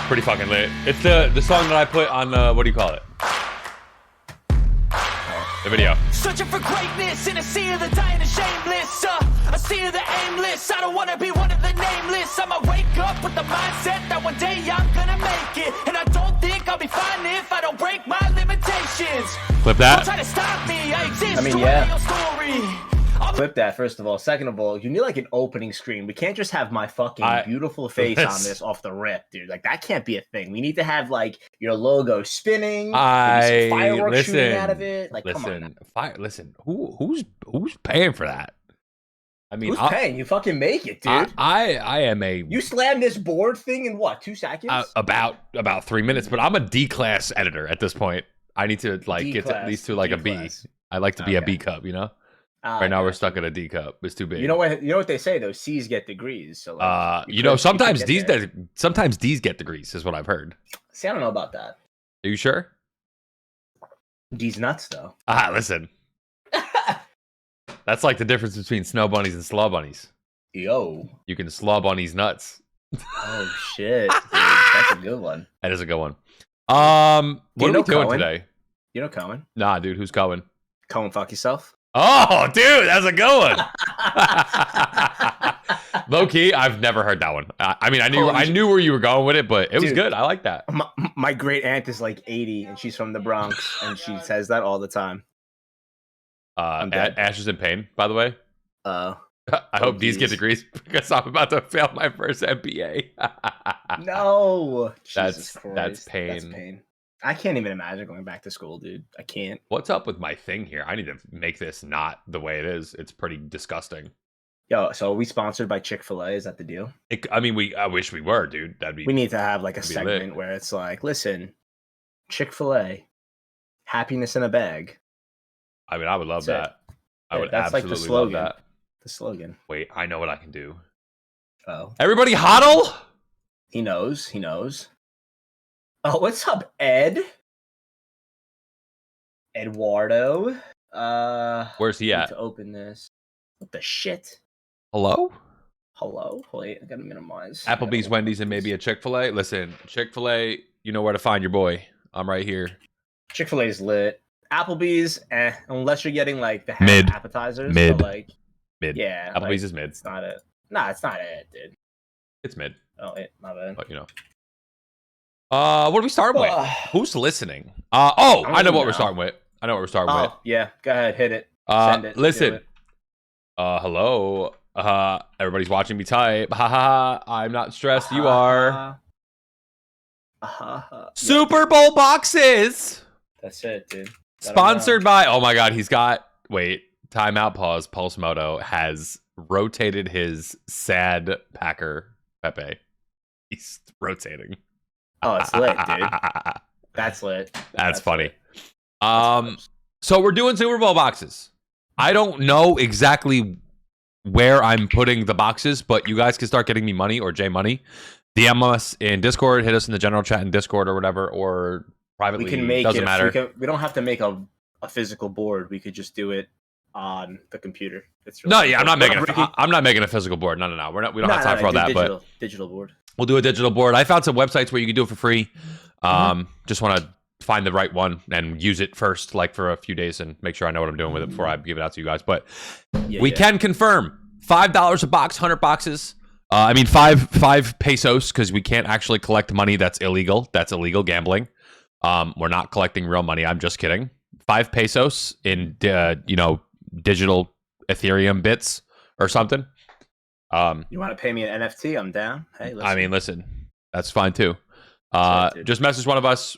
Pretty fucking lit. It's the song that I put on what do you call it? The video. Searching for greatness in a sea of the dying and shameless. A sea of the aimless. I don't want to be one of the nameless. I'ma wake up with the mindset that one day I'm gonna make it. And I don't think I'll be fine if I don't break my limitations. Clip that. Don't try to stop me. I exist. I mean, to yeah. write your story. Clip that, first of all. Second of all, you need like an opening screen. We can't just have my fucking beautiful face on this off the rip, dude. Like, that can't be a thing. We need to have like your logo spinning, maybe some fireworks shooting out of it. Like, come on. Listen, who's paying for that? I mean, who's paying? You fucking make it, dude. I am a. You slammed this board thing in what, 2 seconds? About 3 minutes, but I'm a D class editor at this point. I need to like get to at least to like a B. I like to be a B cup, you know. Right now we're stuck at a D cup. It's too big. You know what they say though? C's get degrees. So like, sometimes D's get degrees is what I've heard. See, I don't know about that. Are you sure? D's nuts though. Listen. That's like the difference between snow bunnies and slaw bunnies. Yo. You can slaw bunnies nuts. Oh shit. Dude, that's a good one. That is a good one. What are we doing Cohen? today? You know Cohen? Nah, dude, who's Cohen? Cohen, fuck yourself. Oh, dude, that's a good one. Low key, I've never heard that one. I mean, I knew where you were going with it, but it was good. I like that. My great aunt is like 80, and she's from the Bronx, and she says that all the time. Ash is in pain, by the way. I hope these get degrees because I'm about to fail my first MBA. No, that's pain. That's pain. I can't even imagine going back to school, dude. I can't. What's up with my thing here? I need to make this not the way it is. It's pretty disgusting. Yo, so are we sponsored by Chick-fil-A? Is that the deal? I wish we were, dude. We need to have like a segment where it's like, listen, Chick-fil-A, happiness in a bag. I mean, I would love that. I would that's absolutely like the slogan. love that. The slogan. Wait, I know what I can do. Oh. Everybody huddle? He knows. Oh, what's up, Ed? Eduardo. Where's he at? To open this. What the shit? Hello? Wait, I gotta minimize. Applebee's, Wendy's, and maybe a Chick-fil-A. Listen, Chick-fil-A, you know where to find your boy. I'm right here. Chick-fil-A is lit. Applebee's, unless you're getting like the mid appetizers. Mid. So, like, mid. Yeah. Applebee's is mid. It's not it. Nah, it's not it, dude. It's mid. Oh, my bad. But you know. What are we starting with? Who's listening? I know what we're starting with. Yeah, go ahead, hit it. Send it. Listen. Hello. Everybody's watching me type. Ha. I'm not stressed. You are. Super Bowl boxes. That's it, dude. Sponsored by. Oh my God, he's got. Wait. Timeout. Pause. Pulse Moto has rotated his sad Packer Pepe. He's rotating. Oh, it's lit, dude. That's lit. That's funny. So we're doing Super Bowl boxes. I don't know exactly where I'm putting the boxes, but you guys can start getting me money or J Money. DM us in Discord, hit us in the general chat in Discord or whatever, or privately. We can make doesn't matter. We don't have to make a physical board. We could just do it on the computer. It's really simple. I'm not making a physical board. No. We don't have time for all that. Digital board. We'll do a digital board. I found some websites where you can do it for free. Just want to find the right one and use it first, like for a few days, and make sure I know what I'm doing with it before I give it out to you guys. But we can confirm $5 a box, 100 boxes. I mean, five pesos, because we can't actually collect money. That's illegal. That's illegal gambling. We're not collecting real money. I'm just kidding. 5 pesos in digital Ethereum bits or something. You want to pay me an NFT? I'm down. Hey, listen, that's fine too. Just message one of us.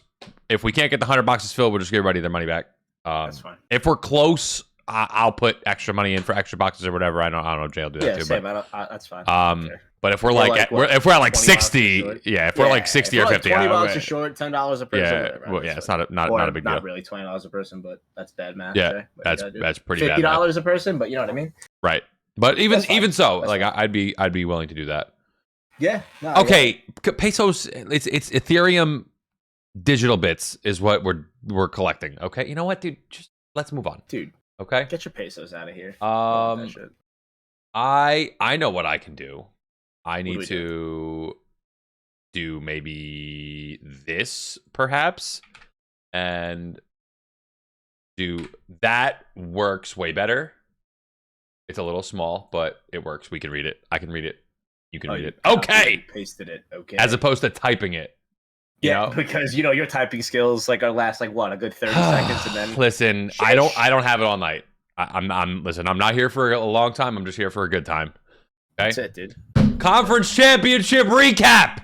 If we can't get the 100 boxes filled, we'll just give everybody their money back. That's fine. If we're close, I'll put extra money in for extra boxes or whatever. I don't know if Jay will do that too. Same. That's fine. But if we're if we're at like 60, we're like 60 or 50, $20 a short, $10 a person. It's not a big deal. Not really $20 a person, but that's bad math. Yeah, that's pretty bad. $50 a person, but you know what I mean. Right. But even so, like I'd be willing to do that. Yeah. No, okay. Pesos. It's Ethereum digital bits is what we're collecting. Okay. You know what, dude? Just let's move on, dude. Okay. Get your pesos out of here. I know what I can do. I need to do maybe this perhaps, and do that. Works way better. It's a little small, but it works. We can read it. I can read it. You can read it. Okay. Pasted it. Okay. As opposed to typing it. Yeah, because your typing skills like are last like what, a good 30 seconds, and then listen, I don't have it all night. I'm not here for a long time. I'm just here for a good time. Okay? That's it, dude. Conference Championship Recap.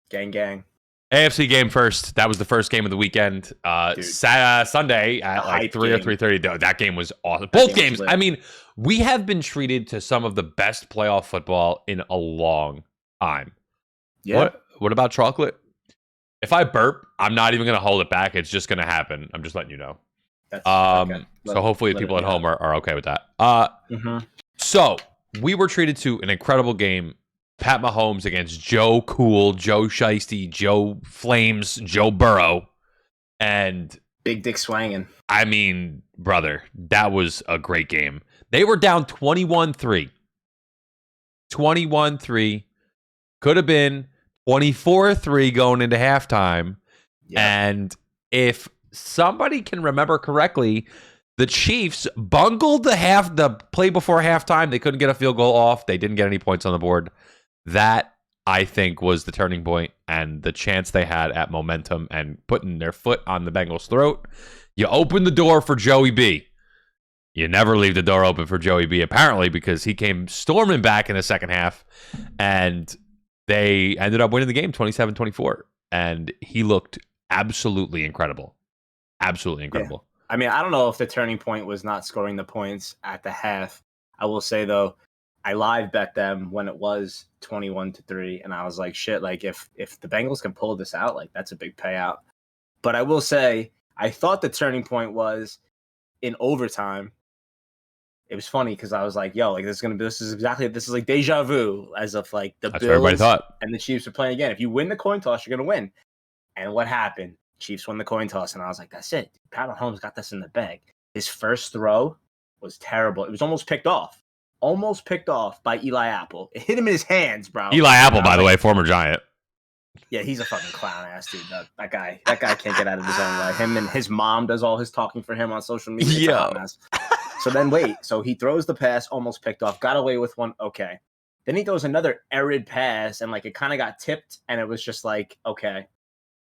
Gang. AFC game first. That was the first game of the weekend. Sunday at like 3 or 3:30. That game was awesome. Both games. I mean, we have been treated to some of the best playoff football in a long time. Yeah. What about chocolate? If I burp, I'm not even going to hold it back. It's just going to happen. I'm just letting you know. Okay. So hopefully people at home are okay with that. So we were treated to an incredible game. Pat Mahomes against Joe Cool, Joe Shiesty, Joe Flames, Joe Burrow. And Big Dick swanging. I mean, brother, that was a great game. They were down 21-3. 21-3. Could have been 24-3 going into halftime. Yep. And if somebody can remember correctly, the Chiefs bungled the play before halftime. They couldn't get a field goal off. They didn't get any points on the board. That, I think, was the turning point and the chance they had at momentum and putting their foot on the Bengals' throat. You open the door for Joey B. You never leave the door open for Joey B, apparently, because he came storming back in the second half, and they ended up winning the game 27-24. And he looked absolutely incredible. Absolutely incredible. Yeah. I mean, I don't know if the turning point was not scoring the points at the half. I will say, though, I live bet them when it was 21-3, and I was like, shit, like if the Bengals can pull this out, like that's a big payout. But I will say, I thought the turning point was in overtime. It was funny because I was like, yo, like this is like deja vu, as of like the Bills everybody thought. And the Chiefs are playing again. If you win the coin toss, you're gonna win. And what happened? Chiefs won the coin toss, and I was like, that's it. Pat Mahomes got this in the bag. His first throw was terrible. It was almost picked off by Eli Apple. It hit him in his hands, bro. Eli Apple, by the way, former Giant. Yeah, he's a fucking clown ass dude. That guy can't get out of his own way. Him and his mom does all his talking for him on social media. Yeah. So then so he throws the pass, almost picked off, got away with one. Okay. Then he throws another arid pass, and like it kind of got tipped, and it was just like, okay.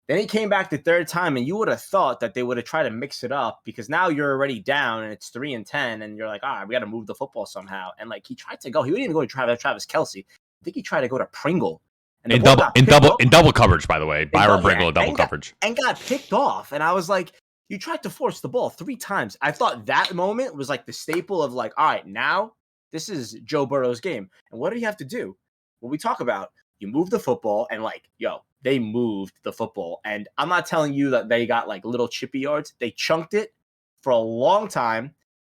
Then he came back the third time, and you would have thought that they would have tried to mix it up because now you're already down and it's 3-10, and you're like, all right, we got to move the football somehow. And like he tried to go, he wouldn't even go to Travis Kelce. I think he tried to go to Pringle. And in double coverage, by the way, Byron Pringle in double coverage, and got picked off. And I was like, you tried to force the ball 3 times. I thought that moment was like the staple of like, all right, now this is Joe Burrow's game. And what do you have to do? What we talk about, you move the football, and like, yo, they moved the football. And I'm not telling you that they got like little chippy yards. They chunked it for a long time,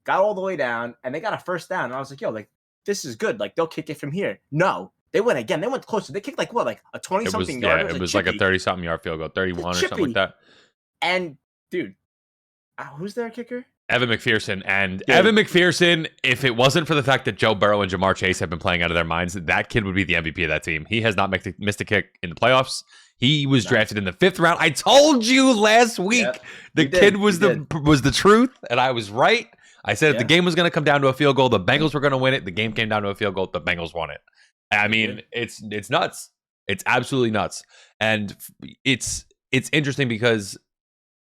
got all the way down, and they got a first down. And I was like, yo, like, this is good. Like, they'll kick it from here. No, they went again. They went closer. They kicked like what, like a 20-something yard? Yeah, it was like a 30-something yard field goal, 31 or something like that. And, dude, who's their kicker? Evan McPherson. And Evan McPherson, if it wasn't for the fact that Joe Burrow and Jamar Chase have been playing out of their minds, that kid would be the MVP of that team. He has not missed a kick in the playoffs. He was drafted in the 5th round. I told you last week the kid was the truth, and I was right. I said if the game was going to come down to a field goal, the Bengals were going to win it. The game came down to a field goal. The Bengals won it. I mean, it's nuts. It's absolutely nuts. And it's interesting because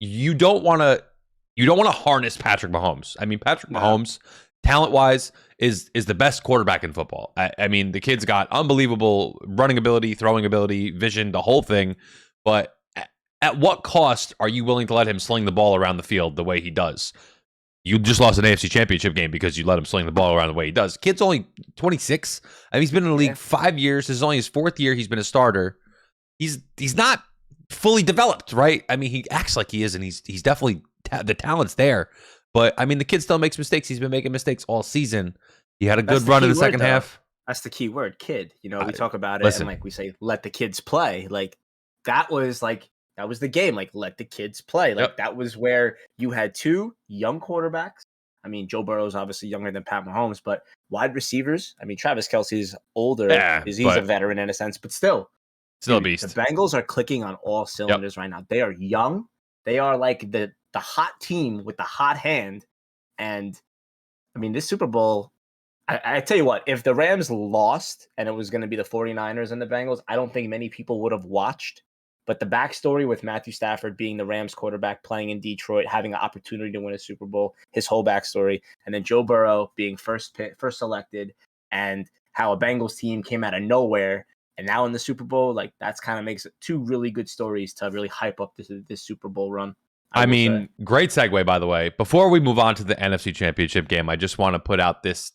you don't want to harness Patrick Mahomes. I mean, Patrick Mahomes, talent-wise, is the best quarterback in football. I mean, the kid's got unbelievable running ability, throwing ability, vision, the whole thing. But at what cost are you willing to let him sling the ball around the field the way he does? You just lost an AFC Championship game because you let him sling the ball around the way he does. Kid's only 26. I mean, he's been in the league 5 years. This is only his 4th year he's been a starter. He's not fully developed, right? I mean, he acts like he is, and he's definitely the talent's there. But, I mean, the kid still makes mistakes. He's been making mistakes all season. He had a good run in the second half. That's the key word, kid. You know, we talk about it, and like we say, let the kids play. Like, that was the game. Like, let the kids play. Like, that was where you had 2 young quarterbacks. I mean, Joe Burrow is obviously younger than Pat Mahomes, but wide receivers. I mean, Travis Kelce's older. He's a veteran in a sense, but still. Still a beast. The Bengals are clicking on all cylinders right now. They are young. They are like the hot team with the hot hand. And I mean, this Super Bowl, I tell you what, if the Rams lost and it was going to be the 49ers and the Bengals, I don't think many people would have watched. But the backstory with Matthew Stafford being the Rams quarterback, playing in Detroit, having an opportunity to win a Super Bowl, his whole backstory, and then Joe Burrow being first selected, and how a Bengals team came out of nowhere and now in the Super Bowl, like that's kind of makes it two really good stories to really hype up this Super Bowl run. I mean, great segue, by the way. Before we move on to the NFC Championship game, I just want to put out this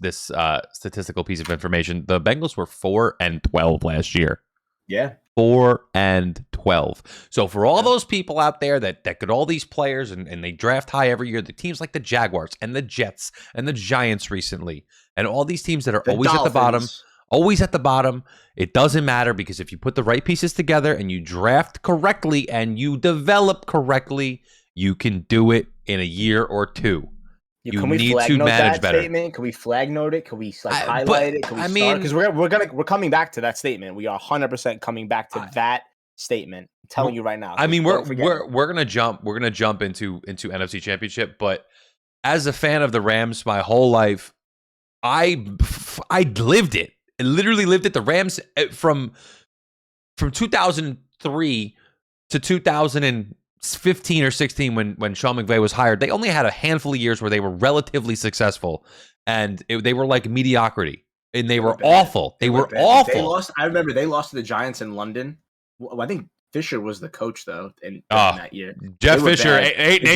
statistical piece of information. The Bengals were 4-12 last year. Yeah. 4-12. So for all those people out there that get all these players and they draft high every year, the teams like the Jaguars and the Jets and the Giants recently, and all these teams that are always at the bottom, it doesn't matter, because if you put the right pieces together and you draft correctly and you develop correctly, you can do it in a year or two. You need to manage better. Statement? Can we flag note it? Can we highlight it? Can we start? Because we're coming back to that statement. We are 100% coming back to that statement. I'm telling you right now. I mean, we're gonna jump into NFC Championship, but as a fan of the Rams my whole life, I lived it. I literally lived it. The Rams from 2003 to 2015 or 16 when Sean McVay was hired, they only had a handful of years where they were relatively successful, and they were like mediocrity, and they were awful. They were awful. I remember they lost to the Giants in London. Well, I think Fisher was the coach though in that year. Jeff Fisher,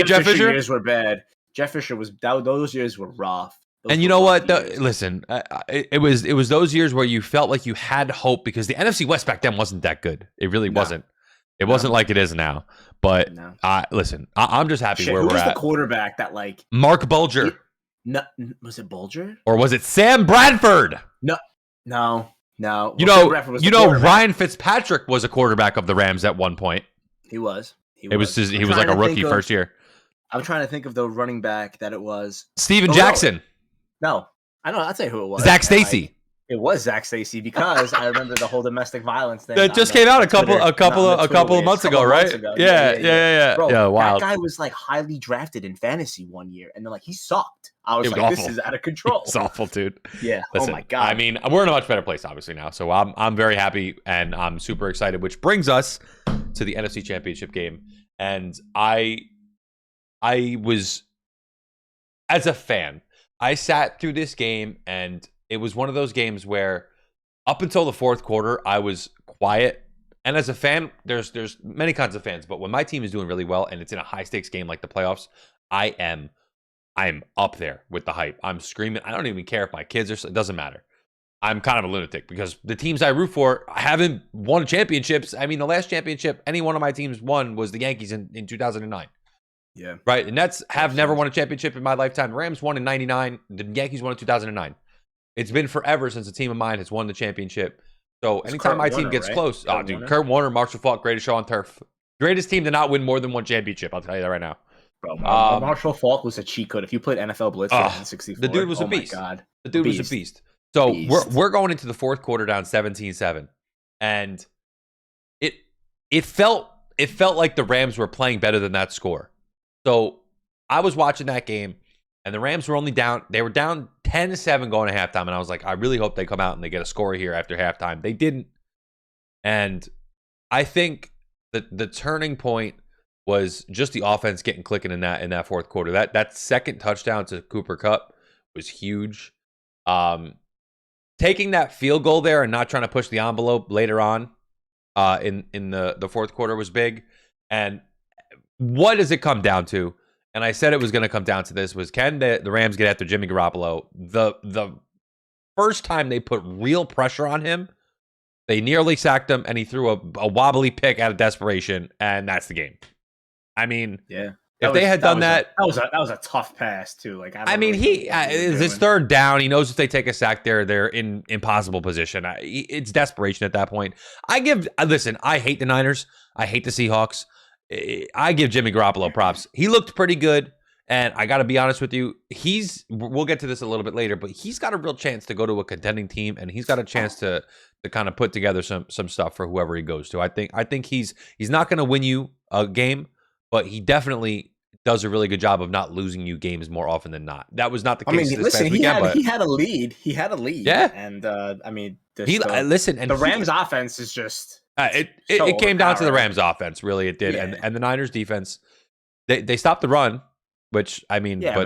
Jeff Fisher years were bad. Jeff Fisher those years were rough. And you know what? Listen, it was those years where you felt like you had hope, because the NFC West back then wasn't that good. It really wasn't. It wasn't like it is now. But listen, I'm just happy where we're at. Who was the quarterback that like Mark Bulger? Was it Bulger or was it Sam Bradford? No. You know, Ryan Fitzpatrick was a quarterback of the Rams at one point. He was. He was like a rookie first year. I'm trying to think of the running back that it was. Steven Jackson. No, I don't know. I'll tell you who it was. Zach Stacy. It was Zach Stacy, because I remember the whole domestic violence thing. That just came out a couple of months ago, right? Yeah. Bro, yeah, wow. That guy was like highly drafted in fantasy one year, and then like he sucked. I was like, this is out of control. It's awful, dude. Yeah. Listen, oh my god. I mean, we're in a much better place obviously now, so I'm very happy and I'm super excited. Which brings us to the NFC Championship game, and I was, as a fan, I sat through this game, and it was one of those games where up until the fourth quarter, I was quiet. And as a fan, there's many kinds of fans, but when my team is doing really well and it's in a high stakes game like the playoffs, I'm up there with the hype. I'm screaming. I don't even care if my kids are, it doesn't matter. I'm kind of a lunatic because the teams I root for haven't won championships. I mean, the last championship any one of my teams won was the Yankees in 2009. Yeah. Right. The Nets have never won a championship in my lifetime. Rams won in 99. The Yankees won in 2009. It's been forever since a team of mine has won the championship. So anytime my team gets close, Kurt Warner, Marshall Faulk, greatest show on turf. Greatest team to not win more than one championship. I'll tell you that right now. Bro, Marshall Faulk was a cheat code. If you played NFL Blitz in 64, the dude was a beast. My God. The dude was a beast. So we're going into the fourth quarter down 17-7. And it felt like the Rams were playing better than that score. So I was watching that game, and the Rams were only down. They were down 10-7 going to halftime, and I was like, I really hope they come out and they get a score here after halftime. They didn't. And I think that the turning point was just the offense getting clicking in that fourth quarter. That second touchdown to Cooper Kupp was huge. Taking that field goal there and not trying to push the envelope later on in the fourth quarter was big. And what does it come down to? And I said it was going to come down to this, was can the Rams get after Jimmy Garoppolo? The first time they put real pressure on him, they nearly sacked him, and he threw a wobbly pick out of desperation, and that's the game. I mean, yeah. If they had done that, that was a tough pass too. Like I mean, it's third down. He knows if they take a sack there, they're in impossible position. It's desperation at that point. Listen, I hate the Niners. I hate the Seahawks. I give Jimmy Garoppolo props. He looked pretty good, And I got to be honest with you, we'll get to this a little bit later, but he's got a real chance to go to a contending team, and he's got a chance to kind of put together some stuff for whoever he goes to. I think he's not going to win you a game, but he definitely does a really good job of not losing you games more often than not. That was not the case this past weekend. He had a lead. He had a lead. Yeah. And the Rams offense is just it came down to the Rams offense, really. It did. Yeah. And the Niners defense, they stopped the run, which but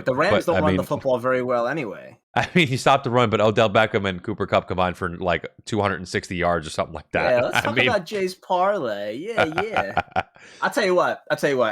the Rams don't run the football very well anyway. I mean, he stopped the run, but Odell Beckham and Cooper Kupp combined for like 260 yards or something like that. Yeah, let's talk about Jay's parlay. Yeah. I'll tell you what.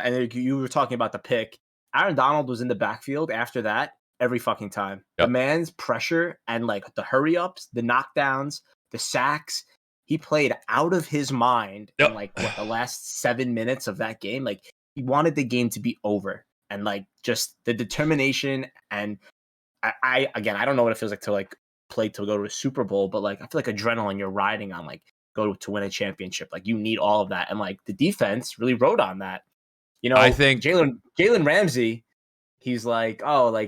And you were talking about the pick. Aaron Donald was in the backfield after that every fucking time. Yep. The man's pressure and like the hurry ups, the knockdowns, the sacks. He played out of his mind in like the last 7 minutes of that game. Like he wanted the game to be over, and like just the determination. And I don't know what it feels like to like play to go to a Super Bowl, but like I feel like adrenaline you're riding on, like go to win a championship. Like you need all of that, and like the defense really rode on that. You know, I think Jalen Ramsey, he's like,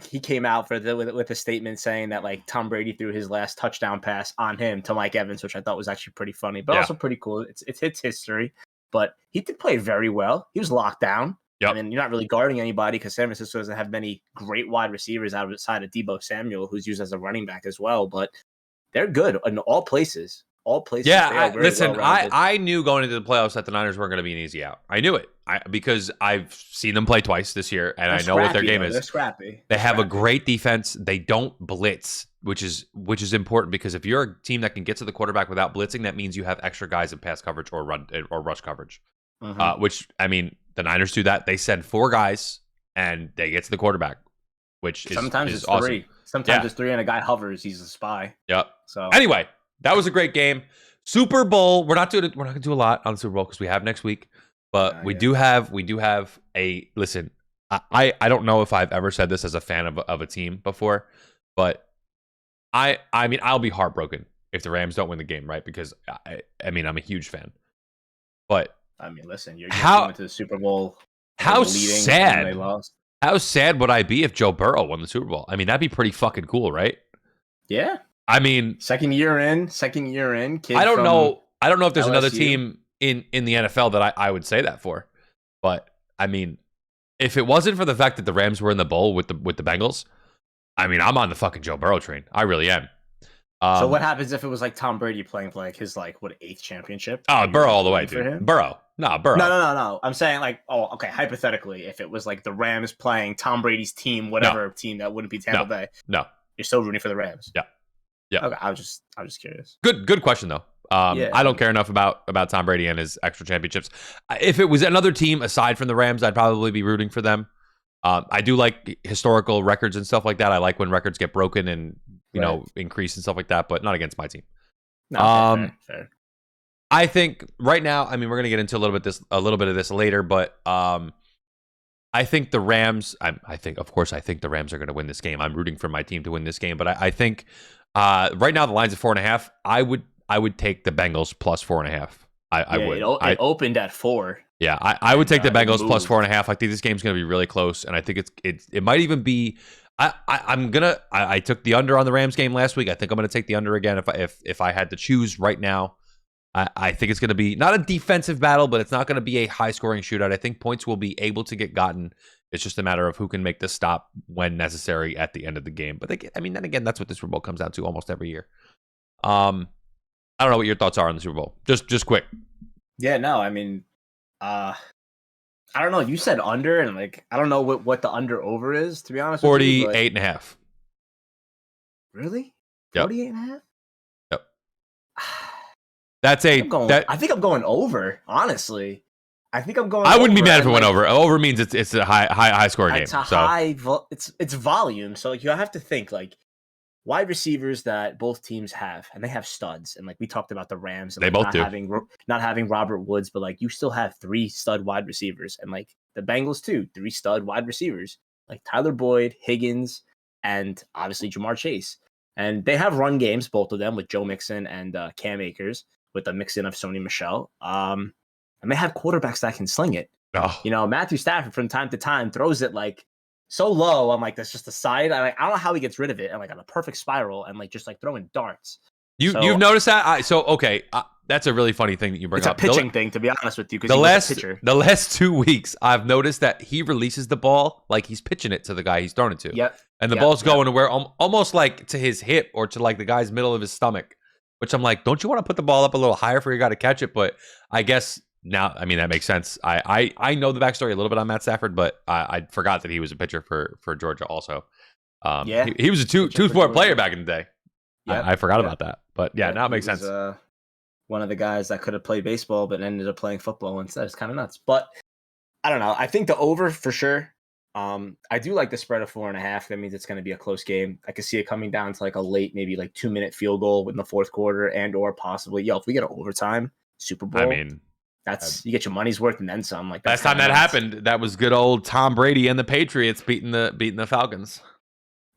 he came out with a statement saying that like Tom Brady threw his last touchdown pass on him to Mike Evans, which I thought was actually pretty funny, but also pretty cool. It's history, but he did play very well. He was locked down. Yep. I mean, you're not really guarding anybody because San Francisco doesn't have many great wide receivers outside of Deebo Samuel, who's used as a running back as well, but they're good in all places. Yeah, listen, I knew going into the playoffs that the Niners weren't going to be an easy out. I knew it because I've seen them play twice this year, and I know what their game is. They're scrappy. They have a great defense. They don't blitz, which is important because if you're a team that can get to the quarterback without blitzing, that means you have extra guys in pass coverage or rush coverage. Which I mean, the Niners do that. They send 4 guys and they get to the quarterback, which sometimes is it's awesome. 3. Sometimes it's 3 and a guy hovers. He's a spy. Yep. So anyway. That was a great game. Super Bowl. We're not going to do a lot on the Super Bowl because we have next week, but we do have a listen. I don't know if I've ever said this as a fan of a team before, but I mean I'll be heartbroken if the Rams don't win the game, right? Because I mean I'm a huge fan, but I mean listen, you're going to the Super Bowl. How sad? How sad would I be if Joe Burrow won the Super Bowl? I mean that'd be pretty fucking cool, right? Yeah. I mean, second year in. I don't know if there's another team in the NFL that I would say that for, but I mean, if it wasn't for the fact that the Rams were in the bowl with the Bengals, I mean, I'm on the fucking Joe Burrow train. I really am. So what happens if it was like Tom Brady playing for like his 8th championship? Oh, Burrow all the way, dude. Burrow. No. I'm saying like, okay, hypothetically, if it was like the Rams playing Tom Brady's team, whatever team that wouldn't be Tampa Bay. No. You're still rooting for the Rams. Yeah. Okay, I was just curious. Good question though. I don't care enough about Tom Brady and his extra championships. If it was another team aside from the Rams, I'd probably be rooting for them. I do like historical records and stuff like that. I like when records get broken and you know increase and stuff like that, but not against my team. No, fair. I think right now, I mean, we're gonna get into a little bit of this later, but I think the Rams. I think the Rams are going to win this game. I'm rooting for my team to win this game, but I think right now the line's at 4.5. I would take the Bengals plus 4.5. I would. It opened at 4. Yeah, I would take the Bengals plus 4.5. I think this game's going to be really close, and I think it might even be. I took the under on the Rams game last week. I think I'm going to take the under again if I had to choose right now. I think it's going to be not a defensive battle, but it's not going to be a high-scoring shootout. I think points will be able to get gotten. It's just a matter of who can make the stop when necessary at the end of the game. But then again, that's what the Super Bowl comes down to almost every year. I don't know what your thoughts are on the Super Bowl. Just quick. Yeah, no, I mean, I don't know. You said under, and I don't know what the under/over is. To be honest, 48.5. Really? Yep. 48.5. Yep. I think I'm going over. Honestly, I think I'm going. I wouldn't be mad if it went over. Over means it's a high scoring game. It's volume. So you have to think wide receivers that both teams have, and they have studs. And we talked about the Rams, and they both not having Robert Woods, but you still have 3 stud wide receivers, and the Bengals too, 3 stud wide receivers Tyler Boyd, Higgins, and obviously Jamar Chase. And they have run games, both of them, with Joe Mixon and Cam Akers, with a mix-in of Sony Michel. And they have quarterbacks that can sling it. Oh. Matthew Stafford from time to time throws it so low. I'm like, that's just a side. I don't know how he gets rid of it. And like on a perfect spiral and like just like throwing darts. You've noticed that? Okay, that's a really funny thing that you bring up. It's a pitching thing, to be honest with you, because the last 2 weeks, I've noticed that he releases the ball like he's pitching it to the guy he's throwing it to. Yep. And the ball's going to where almost like to his hip or to like the guy's middle of his stomach, which I'm like, don't you want to put the ball up a little higher for your guy to catch it? But I guess now, I mean, that makes sense. I know the backstory a little bit on Matt Stafford, but I forgot that he was a pitcher for Georgia also. He was a two-sport player back in the day. Yep. I forgot about that. But now it makes sense. One of the guys that could have played baseball but ended up playing football instead. It's kind of nuts. But I don't know. I think the over for sure. I do like the spread of 4.5. That means it's going to be a close game. I could see it coming down to like a late, maybe like 2-minute field goal in the fourth quarter, and or possibly, if we get an overtime Super Bowl. I mean, that's you get your money's worth and then some. Like last time that happened, that was good old Tom Brady and the Patriots beating the Falcons.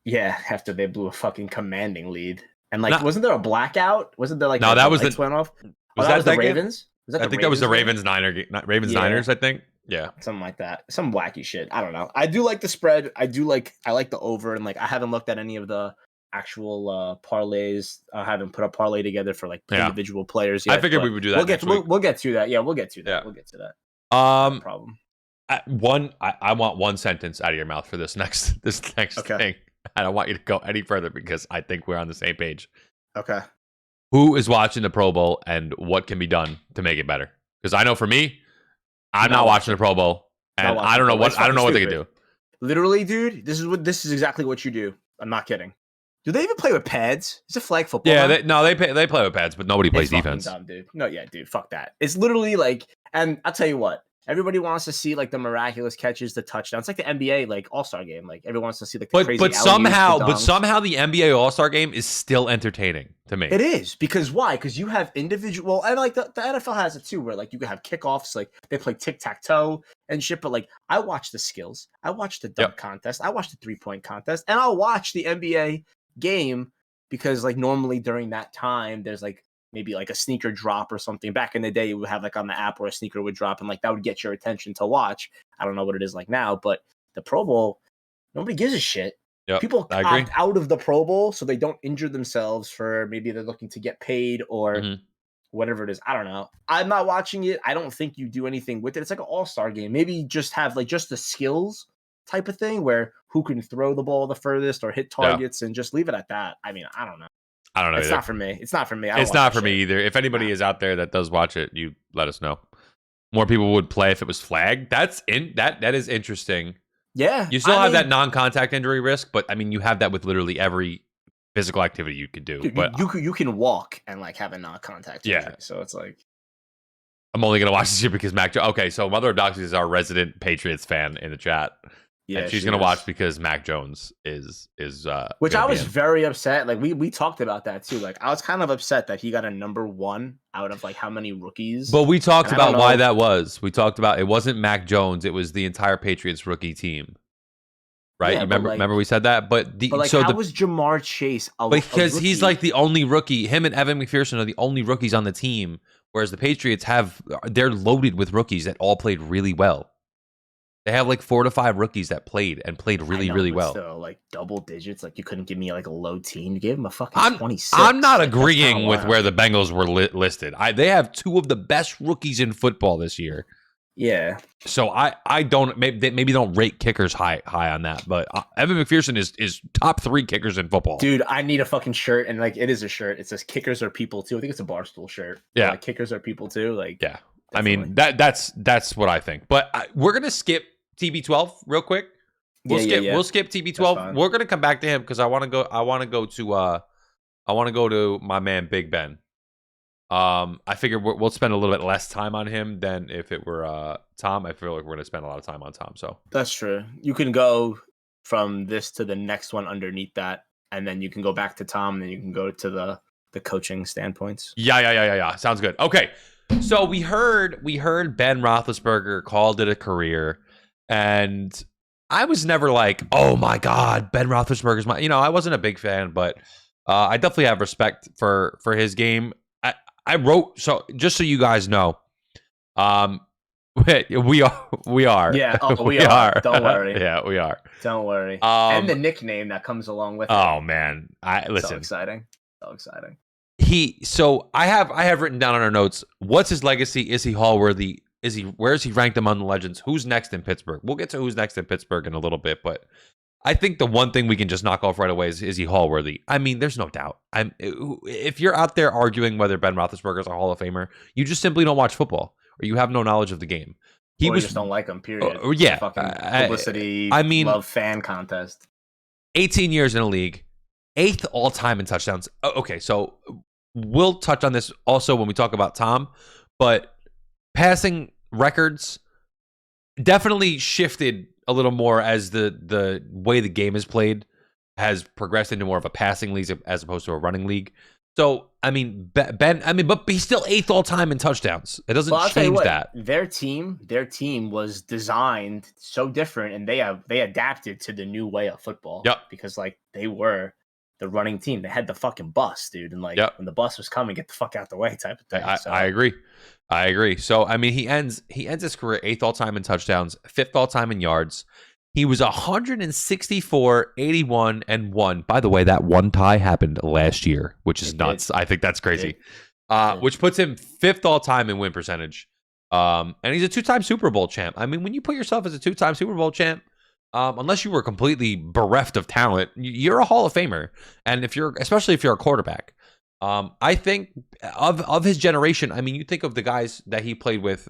Yeah, after they blew a fucking commanding lead. And like, wasn't there a blackout? Wasn't there like that was the went off? Was that the Ravens? I think that was the Ravens Niners. I think. Yeah, something like that. Some wacky shit. I don't know. I do like the spread. I like the over, and like I haven't looked at any of the actual parlays. I haven't put a parlay together for like individual players yet. I figured we would do that. We'll get to that. Yeah, we'll get to that. Yeah. We'll get to that. No problem. I want one sentence out of your mouth for this next thing. I don't want you to go any further because I think we're on the same page. Okay. Who is watching the Pro Bowl and what can be done to make it better? Because I know for me, I'm not watching the Pro Bowl, and I don't know what they can do. Literally, dude, this is exactly what you do. I'm not kidding. Do they even play with pads? Is it flag football? Yeah, they play with pads, but nobody plays defense. Dumb, dude. No, yeah, dude, fuck that. It's literally like, and I'll tell you what. Everybody wants to see like the miraculous catches, the touchdowns, like the NBA like All-Star game. Like everyone wants to see like the crazy. But somehow the NBA All-Star game is still entertaining to me. It is because why? Because you have individual, and like the NFL has it too, where like you can have kickoffs, like they play tic-tac-toe and shit. But like I watch the skills, I watch the dunk contest, I watch the 3-point contest, and I'll watch the NBA game because like normally during that time there's like maybe like a sneaker drop or something. Back in the day, you would have like on the app where a sneaker would drop and like that would get your attention to watch. I don't know what it is like now, but the Pro Bowl, nobody gives a shit. Yep, people opt out of the Pro Bowl so they don't injure themselves for maybe they're looking to get paid or whatever it is. I don't know. I'm not watching it. I don't think you do anything with it. It's like an all-star game. Maybe just have like just the skills type of thing where who can throw the ball the furthest or hit targets and just leave it at that. I mean, I don't know. It's either. Not for me. It's not for me. It's not for me either. If anybody is out there that does watch it, you let us know. More people would play if it was flagged. That is interesting. Yeah. You still have that non-contact injury risk, but I mean, you have that with literally every physical activity you could do. Dude, but you can walk and like have a non-contact injury. Yeah. So it's like I'm only gonna watch this year because Mac. Okay, so Mother of Doxy is our resident Patriots fan in the chat. Yeah, and she's gonna watch because Mac Jones is which I was very upset. Like we talked about that too. Like I was kind of upset that he got a number 1 out of like how many rookies. But we talked about why that was. We talked about it wasn't Mac Jones, it was the entire Patriots rookie team. Right? Yeah, remember we said that? But how was Jamar Chase because he's like the only rookie. Him and Evan McPherson are the only rookies on the team, whereas the Patriots they're loaded with rookies that all played really well. They have like 4 to 5 rookies that played really well. Still, like double digits. Like you couldn't give me like a low team. You gave him a fucking 26. I'm not agreeing with where the Bengals were listed. They have 2 of the best rookies in football this year. Yeah. So I don't maybe don't rate kickers high on that, but Evan McPherson is top 3 kickers in football. Dude, I need a fucking shirt, and like it is a shirt. It says "Kickers are people too." I think it's a Barstool shirt. Yeah, like, kickers are people too. Like yeah. Definitely. I mean that's what I think. But we're gonna skip TB12 real quick. We'll skip TB12. We're gonna come back to him because I want to go to my man Big Ben. I figure we'll spend a little bit less time on him than if it were Tom. I feel like we're gonna spend a lot of time on Tom. So that's true. You can go from this to the next one underneath that, and then you can go back to Tom, and then you can go to the coaching standpoints. Yeah. Sounds good. Okay, so we heard Ben Roethlisberger called it a career. And I was never like, oh my God, Ben Roethlisberger's my. I wasn't a big fan, but I definitely have respect for his game. I wrote just so you guys know, We are. Yeah, we are. Don't worry. Yeah, we are. Don't worry. And the nickname that comes along with it. Oh man, listen. So exciting. So exciting. So I have written down on our notes, what's his legacy? Is he Hall worthy? Where is he ranked among the legends? Who's next in Pittsburgh? We'll get to who's next in Pittsburgh in a little bit, but I think the one thing we can just knock off right away is he Hall worthy? I mean, there's no doubt. If you're out there arguing whether Ben Roethlisberger is a Hall of Famer, you just simply don't watch football or you have no knowledge of the game. You just don't like him, period. Yeah. Fucking publicity, love fan contest. 18 years in the league, 8th all-time in touchdowns. Okay, so we'll touch on this also when we talk about Tom, but passing records definitely shifted a little more as the way the game is played has progressed into more of a passing league as opposed to a running league. So, I mean, but he's still 8th all time in touchdowns. It doesn't change that. Their team was designed so different, and they adapted to the new way of football. Yep. Because like they were the running team. They had the fucking bus, dude, and like when the bus was coming, get the fuck out the way type of thing. I agree. So, I mean, he ends his career 8th all time in touchdowns, 5th all time in yards. He was 164, 81, and 1. By the way, that one tie happened last year, which is nuts. I think that's crazy. Which puts him 5th all time in win percentage. And he's a 2-time Super Bowl champ. I mean, when you put yourself as a 2-time Super Bowl champ, unless you were completely bereft of talent, you're a Hall of Famer. And especially if you're a quarterback. I think of his generation, I mean, you think of the guys that he played with,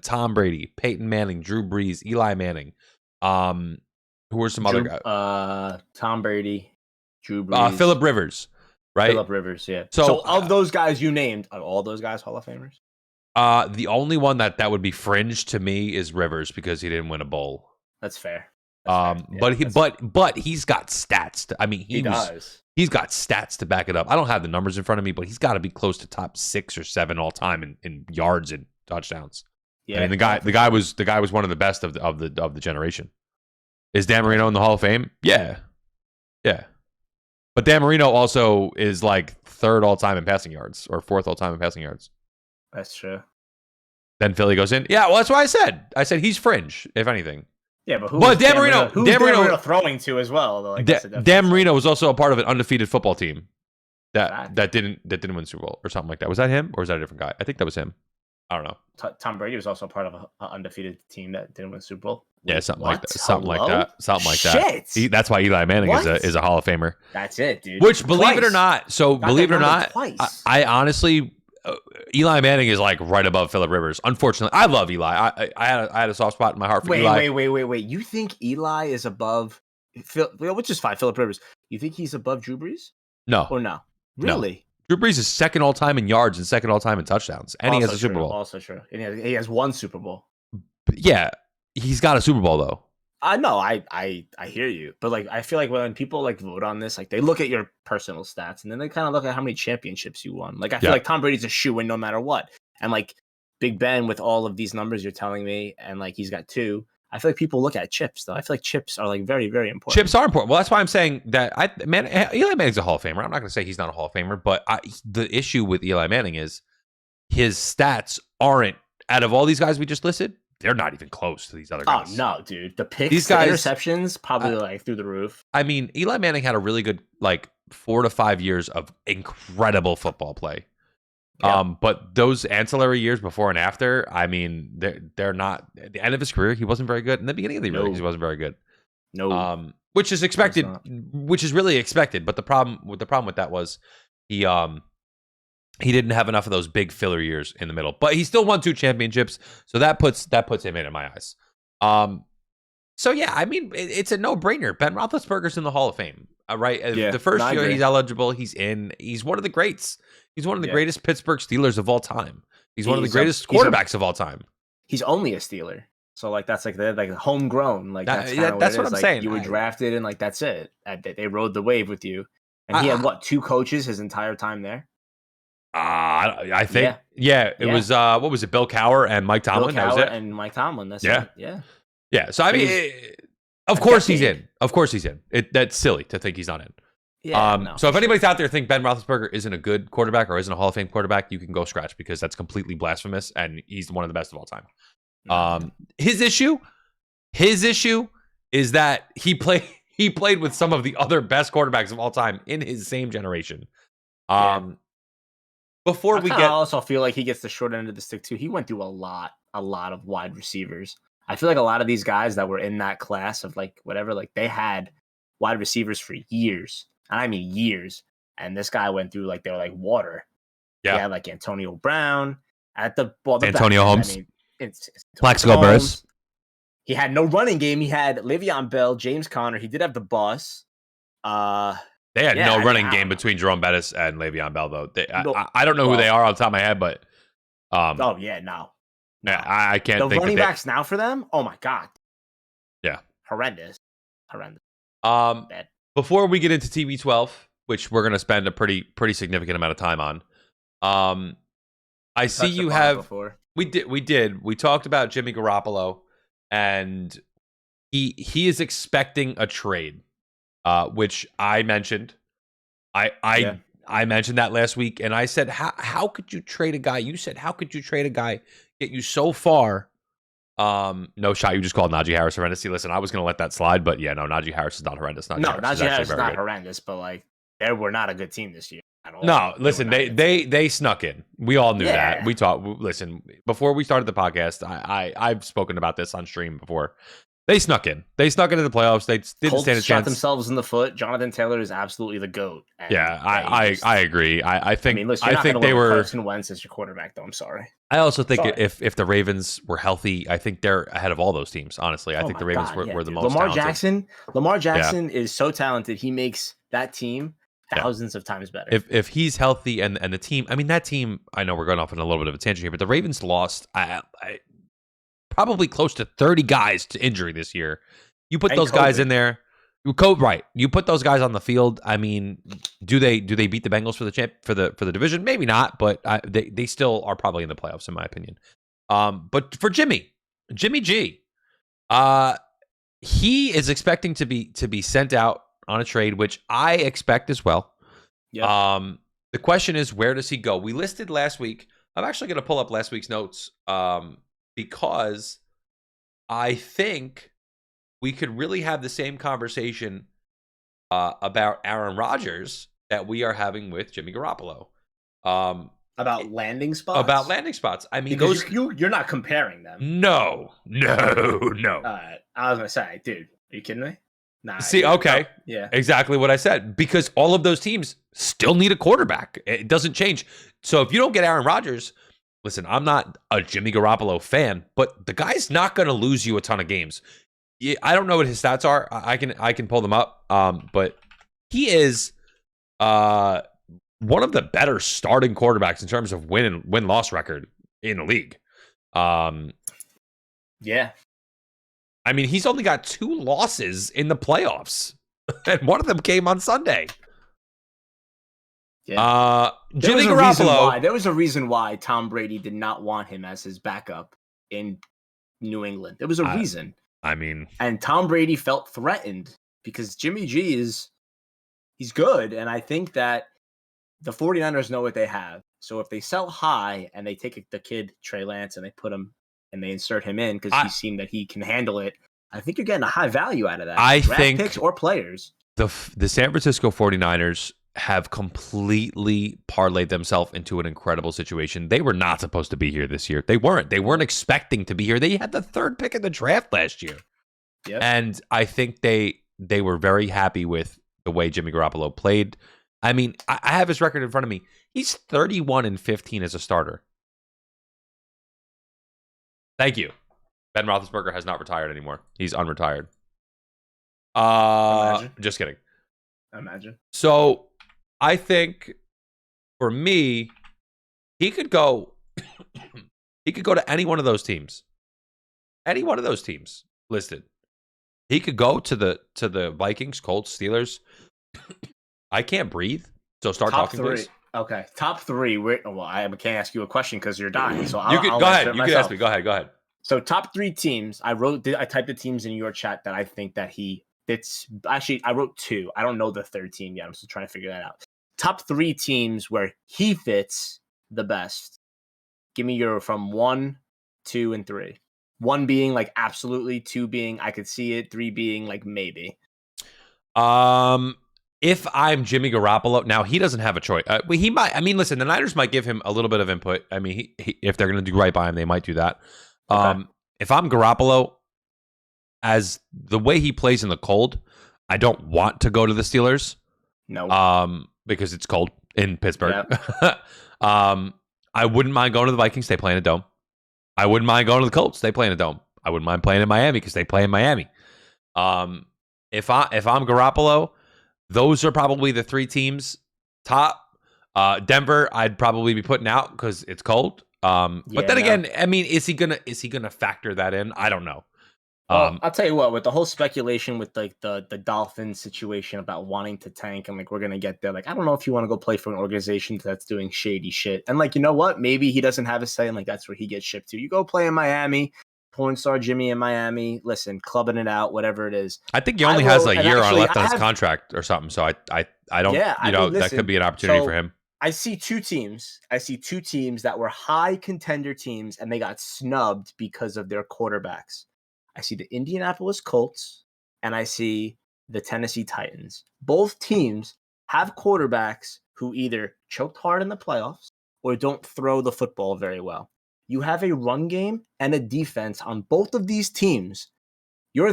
Tom Brady, Peyton Manning, Drew Brees, Eli Manning. Who were some other guys? Tom Brady, Drew Brees, Phillip Rivers, right? Phillip Rivers, yeah. So of those guys you named, are all those guys Hall of Famers? The only one that would be fringe to me is Rivers because he didn't win a bowl. That's fair. But he's got stats. I mean, he's got stats to back it up. I don't have the numbers in front of me, but he's got to be close to top 6 or 7 all time in yards and touchdowns. Yeah, I mean, the guy was one of the best of the generation. Is Dan Marino in the Hall of Fame? Yeah. But Dan Marino also is like 3rd all time in passing yards or 4th all time in passing yards. That's true. Then Philly goes in. Yeah, well, that's what I said. I said he's fringe, if anything. Yeah, but Dan Marino throwing to as well? Though, Dan Marino was also a part of an undefeated football team that didn't win Super Bowl or something like that. Was that him or was that a different guy? I think that was him. I don't know. Tom Brady was also part of an undefeated team that didn't win Super Bowl. Yeah, something like that. That's why Eli Manning is a Hall of Famer. That's it, dude. Which, believe it or not, I honestly, Eli Manning is like right above Phillip Rivers. Unfortunately, I love Eli. I had a soft spot in my heart for Eli. Wait. You think Eli is above which is fine, Phillip Rivers. You think he's above Drew Brees? No. Or no? Really? No. Drew Brees is 2nd all time in yards and 2nd all time in touchdowns, and he has a Super Bowl. Also true. And he has 1 Super Bowl. Yeah, he's got a Super Bowl though. I know, I hear you, but like I feel like when people like vote on this, like they look at your personal stats and then they kind of look at how many championships you won. Like I feel like Tom Brady's a shoo-in no matter what, and like Big Ben with all of these numbers you're telling me, and like he's got 2. I feel like people look at chips, though. I feel like chips are like very, very important. Chips are important. Well, that's why I'm saying that Eli Manning's a Hall of Famer. I'm not going to say he's not a Hall of Famer, but the issue with Eli Manning is his stats aren't, out of all these guys we just listed, they're not even close to these other guys. Oh, no, dude. The picks, the interceptions, probably like through the roof. I mean, Eli Manning had a really good, like, 4 to 5 years of incredible football play. Yep. But those ancillary years before and after, I mean, they're not. At the end of his career, he wasn't very good. In the beginning of the year, he wasn't very good. No, which is expected, which is really expected. But the problem with that was he didn't have enough of those big filler years in the middle. But he still won 2 championships, so that puts him in my eyes. So yeah, I mean, it's a no-brainer. Ben Roethlisberger's in the Hall of Fame, right? Yeah, the first year he's eligible, he's in. He's one of the greats. He's one of the greatest Pittsburgh Steelers of all time. He's one of the greatest quarterbacks of all time. He's only a Steeler, so like that's like they're like homegrown. Like that's what I'm saying. You were drafted, and like that's it. They rode the wave with you, and he had 2 coaches his entire time there. I think it was what was it? Bill Cowher and Mike Tomlin. That was it. And Mike Tomlin. That's it. Yeah. So I mean, of course he's in. Of course he's in. That's silly to think he's not in. Yeah, so if anybody's out there think Ben Roethlisberger isn't a good quarterback or isn't a Hall of Fame quarterback, you can go scratch because that's completely blasphemous, and he's one of the best of all time. His issue is that he played with some of the other best quarterbacks of all time in his same generation. Before we get, I also feel like he gets the short end of the stick too. He went through a lot of wide receivers. I feel like a lot of these guys that were in that class of like whatever, like they had wide receivers for years, and I mean years. And this guy went through like they were like water. Yeah, he had like Antonio Brown at the Antonio back. Holmes, I mean, it's Plaxico Burress. He had no running game. He had Le'Veon Bell, James Conner. He did have the boss. They had no running game between Jerome Bettis and Le'Veon Bell, though. I don't know who they are on the top of my head, but oh yeah, no. I can't think the running backs now for them. Oh my god, yeah, horrendous. Bad. Before we get into TB12, which we're gonna spend a pretty significant amount of time on, I see you have. Before. We did. We talked about Jimmy Garoppolo, and he is expecting a trade. Which I mentioned. I mentioned that last week, and I said, how could you trade a guy? You said, how could you trade a guy, get you so far? No shot. You just called Najee Harris horrendous. See, listen, I was going to let that slide, but yeah, no, Najee Harris is not horrendous. Najee Harris is not horrendous, but like, they were not a good team this year at all. No, listen, they snuck in. We all knew that. We talked. Listen, before we started the podcast, I've spoken about this on stream before. They snuck in. They snuck into the playoffs. They didn't stand a chance. Shot themselves in the foot. Jonathan Taylor is absolutely the GOAT. Yeah, I agree. I think listen, I think they were Carson Wentz as your quarterback, though. I'm sorry. I also think if the Ravens were healthy, I think they're ahead of all those teams. Honestly, I think the Ravens were the most talented. Lamar Jackson is so talented. He makes that team thousands of times better. If he's healthy and the team, I mean that team. I know we're going off on a little bit of a tangent here, but the Ravens lost. Probably close to 30 guys to injury this year. You put those guys in there. Right. You put those guys on the field. I mean, do they beat the Bengals for the division? Maybe not, but they still are probably in the playoffs in my opinion. But for Jimmy G, he is expecting to be sent out on a trade, which I expect as well. Yeah. The question is, where does he go? We listed last week. I'm actually going to pull up last week's notes. Because I think we could really have the same conversation about Aaron Rodgers that we are having with Jimmy Garoppolo. About landing spots? About landing spots. I mean, because you're not comparing them. No. I was going to say, dude, are you kidding me? Nah. See, okay. Yeah. Exactly what I said. Because all of those teams still need a quarterback. It doesn't change. So if you don't get Aaron Rodgers... Listen, I'm not a Jimmy Garoppolo fan, but the guy's not going to lose you a ton of games. I don't know what his stats are. I can pull them up, but he is one of the better starting quarterbacks in terms of win-loss record in the league. Yeah. I mean, he's only got 2 losses in the playoffs, and one of them came on Sunday. Yeah. Jimmy Garoppolo. There was a reason why Tom Brady did not want him as his backup in New England. There was a reason. I mean, and Tom Brady felt threatened because Jimmy G he's good, and I think that the 49ers know what they have. So if they sell high and they take the kid Trey Lance and they put him and they insert him in because he seemed that he can handle it, I think you're getting a high value out of that. I Draft think picks or players. The San Francisco 49ers have completely parlayed themselves into an incredible situation. They were not supposed to be here this year. They weren't. They weren't expecting to be here. They had the 3rd pick in the draft last year. Yep. And I think they were very happy with the way Jimmy Garoppolo played. I mean, I have his record in front of me. He's 31-15 as a starter. Thank you. Ben Roethlisberger has not retired anymore. He's unretired. Just kidding. Imagine. So I think for me, he could go to any one of those teams. Any one of those teams listed. He could go to the Vikings, Colts, Steelers. I can't breathe. So start talking, please. Okay. Top 3. I can't ask you a question because you're dying. So I'll go ahead. You can ask me. Go ahead. So top 3 teams. I typed the teams in your chat that I think that he fits. Actually, I wrote 2. I don't know the 3rd team yet. I'm still trying to figure that out. Top 3 teams where he fits the best. Give me your from 1, 2, and 3. 1 being like absolutely, 2 being I could see it, 3 being like maybe. If I'm Jimmy Garoppolo, now he doesn't have a choice. He might. I mean, listen, the Niners might give him a little bit of input. I mean, if they're going to do right by him, they might do that. Okay. If I'm Garoppolo, as the way he plays in the cold, I don't want to go to the Steelers. No. Because it's cold in Pittsburgh. Yep. I wouldn't mind going to the Vikings. They play in a dome. I wouldn't mind going to the Colts. They play in a dome. I wouldn't mind playing in Miami because they play in Miami. If I'm Garoppolo, those are probably the 3 teams top. Denver, I'd probably be putting out because it's cold. But then again, I mean, is he gonna factor that in? I don't know. Well, I'll tell you what, with the whole speculation with like the Dolphins situation about wanting to tank and like we're gonna get there. Like, I don't know if you want to go play for an organization that's doing shady shit. And like, you know what? Maybe he doesn't have a say and like that's where he gets shipped to. You go play in Miami, porn star Jimmy in Miami, listen, clubbing it out, whatever it is. I think he only has a year left on his contract or something. So I don't listen, that could be an opportunity for him. I see 2 teams. I see 2 teams that were high contender teams and they got snubbed because of their quarterbacks. I see the Indianapolis Colts and I see the Tennessee Titans. Both teams have quarterbacks who either choked hard in the playoffs or don't throw the football very well. You have a run game and a defense on both of these teams. You're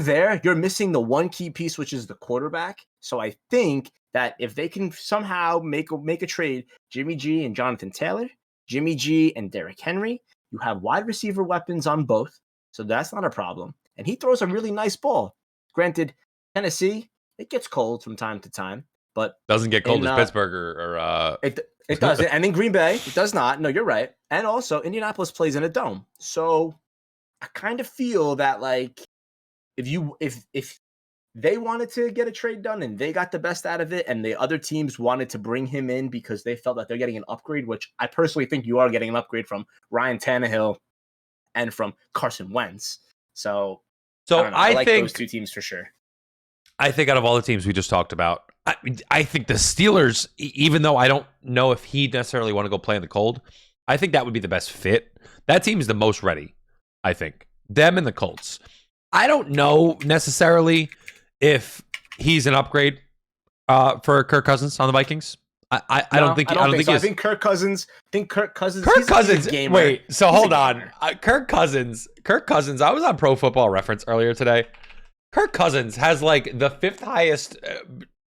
missing the one key piece, which is the quarterback. So I think that if they can somehow make a trade, Jimmy G and Jonathan Taylor, Jimmy G and Derrick Henry, you have wide receiver weapons on both. So that's not a problem. And he throws a really nice ball. Granted, Tennessee, it gets cold from time to time, but doesn't get cold as Pittsburgh or it doesn't. And in Green Bay, it does not. No, you're right. And also, Indianapolis plays in a dome. So I kind of feel that like if they wanted to get a trade done and they got the best out of it, and the other teams wanted to bring him in because they felt that they're getting an upgrade, which I personally think you are getting an upgrade from Ryan Tannehill and from Carson Wentz. So I like those 2 teams for sure. I think out of all the teams we just talked about, I think the Steelers, even though I don't know if he necessarily want to go play in the cold, I think that would be the best fit. That team is the most ready, I think. Them and the Colts. I don't know necessarily if he's an upgrade for Kirk Cousins on the Vikings. I don't think so. I think Kirk Cousins. He's a gamer. Wait, so hold on. Kirk Cousins. I was on Pro Football Reference earlier today. Kirk Cousins has like the 5th highest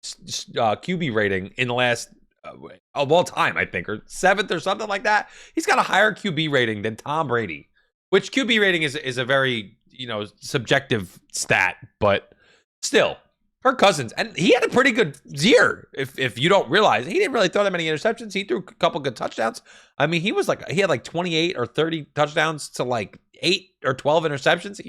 QB rating in the last of all time, I think, or 7th or something like that. He's got a higher QB rating than Tom Brady, which QB rating is a very subjective stat, but still. Kirk Cousins, and he had a pretty good year. If you don't realize, he didn't really throw that many interceptions. He threw a couple good touchdowns. I mean, he had like 28 or 30 touchdowns to like 8 or 12 interceptions.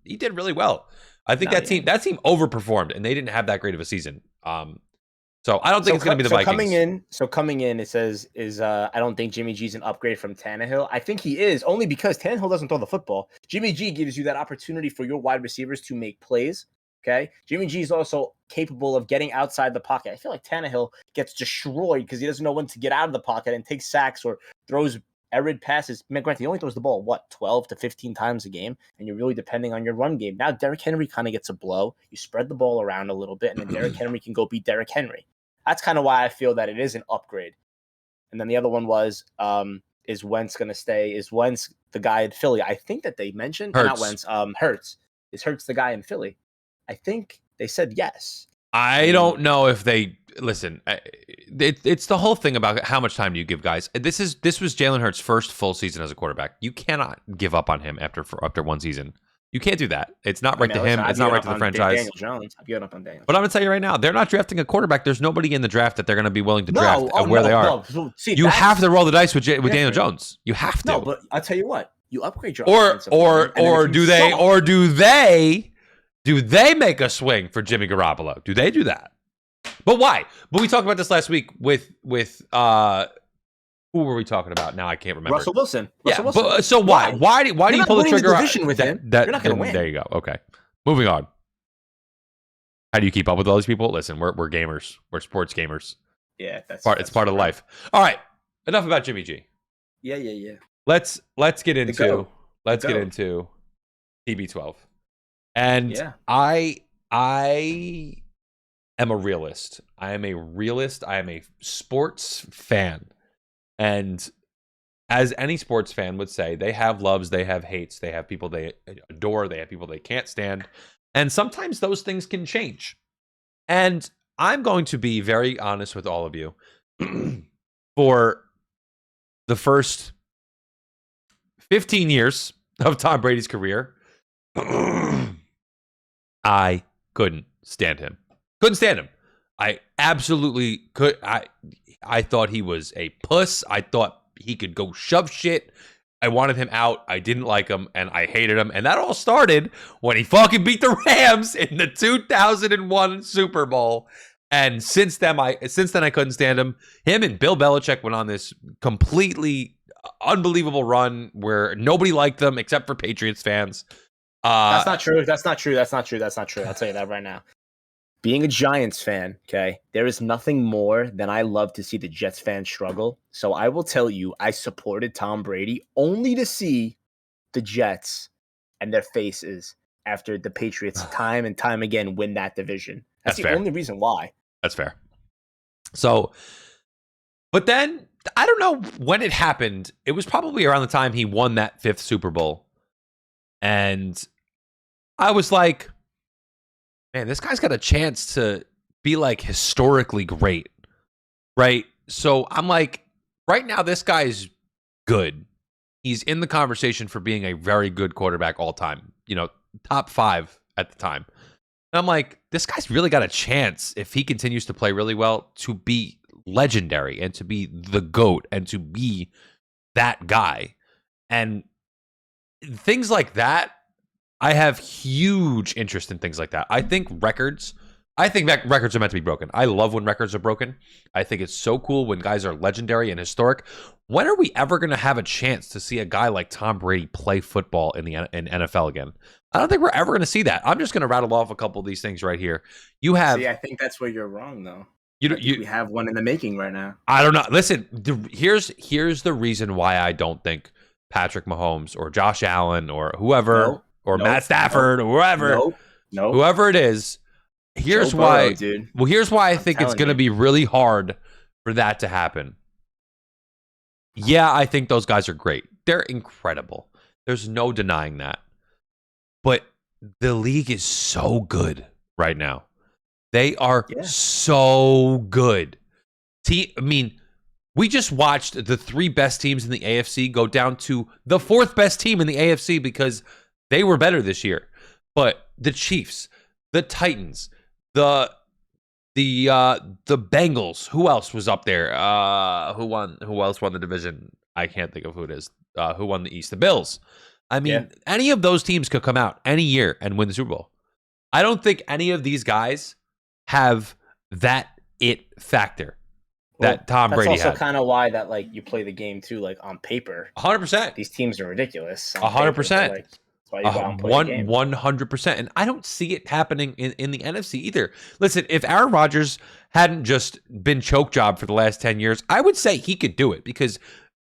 He did really well. I think that team overperformed, and they didn't have that great of a season. So I don't think it's going to be the Vikings. Coming in, it says I don't think Jimmy G's an upgrade from Tannehill. I think he is, only because Tannehill doesn't throw the football. Jimmy G gives you that opportunity for your wide receivers to make plays. Okay, Jimmy G is also capable of getting outside the pocket. I feel like Tannehill gets destroyed because he doesn't know when to get out of the pocket and take sacks or throws error passes. Granted, he only throws the ball, 12 to 15 times a game, and you're really depending on your run game. Now, Derrick Henry kind of gets a blow. You spread the ball around a little bit, and then Derrick Henry can go beat Derrick Henry. That's kind of why I feel that it is an upgrade. And then the other one was, is Wentz going to stay? Is Wentz the guy in Philly? I think that they mentioned, not Wentz, Hurts. Is Hurts the guy in Philly? I think they said yes. I don't know if they listen. It's the whole thing about how much time do you give guys. This was Jalen Hurts' first full season as a quarterback. You cannot give up on him after one season. You can't do that. It's not right to him. It's not right to the franchise. Daniel Jones. I've given up on Daniel. But I'm going to tell you right now, they're not drafting a quarterback. There's nobody in the draft that they're going to be willing to draft where they are. No. See, you have to roll the dice with Daniel Jones. You have to. No, but I'll tell you what. You upgrade your or do they make a swing for Jimmy Garoppolo? Do they do that? But why? But we talked about this last week with who were we talking about? Now I can't remember. Russell Wilson. But, so why? Why do you pull the trigger? With him. You're not going to win. There you go. Okay. Moving on. How do you keep up with all these people? Listen, we're gamers. We're sports gamers. Yeah, it's part of life. All right. Enough about Jimmy G. Yeah. Let's get into TB12. And Yeah. I am a realist. I am a sports fan. And as any sports fan would say, they have loves, they have hates, they have people they adore, they have people they can't stand. And sometimes those things can change. And I'm going to be very honest with all of you. For the first 15 years of Tom Brady's career, I couldn't stand him. Couldn't stand him. I absolutely could. I thought he was a puss. I thought he could go shove shit. I wanted him out. I didn't like him, and I hated him. And that all started when he fucking beat the Rams in the 2001 Super Bowl. And since then I couldn't stand him. Him and Bill Belichick went on this completely unbelievable run where nobody liked them except for Patriots fans. That's not true. I'll tell you that right now. Being a Giants fan, okay, there is nothing more than I love to see the Jets fans struggle. So I will tell you, I supported Tom Brady only to see the Jets and their faces after the Patriots time and time again win that division. That's the only reason why. That's fair. So, but then, I don't know when it happened. It was probably around the time he won that 5th Super Bowl. And I was like, man, this guy's got a chance to be like historically great, right? So I'm like, right now, this guy's good. He's in the conversation for being a very good quarterback all time, top 5 at the time. And I'm like, this guy's really got a chance, if he continues to play really well, to be legendary and to be the GOAT and to be that guy. And things like that, I have huge interest in things like that. I think records are meant to be broken. I love when records are broken. I think it's so cool when guys are legendary and historic. When are we ever going to have a chance to see a guy like Tom Brady play football in NFL again? I don't think we're ever going to see that. I'm just going to rattle off a couple of these things right here. I think that's where you're wrong, though. We have one in the making right now. I don't know. Listen, here's the reason why I don't think Patrick Mahomes or Josh Allen or whoever Matt Stafford or whoever it is. Here's why. Dude. Well, here's why I think it's going to be really hard for that to happen. Yeah, I think those guys are great. They're incredible. There's no denying that. But the league is so good right now. They are so good. We just watched the 3 best teams in the AFC go down to the 4th best team in the AFC because they were better this year. But the Chiefs, the Titans, the Bengals, who else was up there? Who else won the division? I can't think of who it is. Who won the East? The Bills. Any of those teams could come out any year and win the Super Bowl. I don't think any of these guys have that it factor that Tom Brady had. That's also kind of why that you play the game too, on paper. 100%. These teams are ridiculous. 100%. 100%. And I don't see it happening in the NFC either. Listen, if Aaron Rodgers hadn't just been choke job for the last 10 years, I would say he could do it because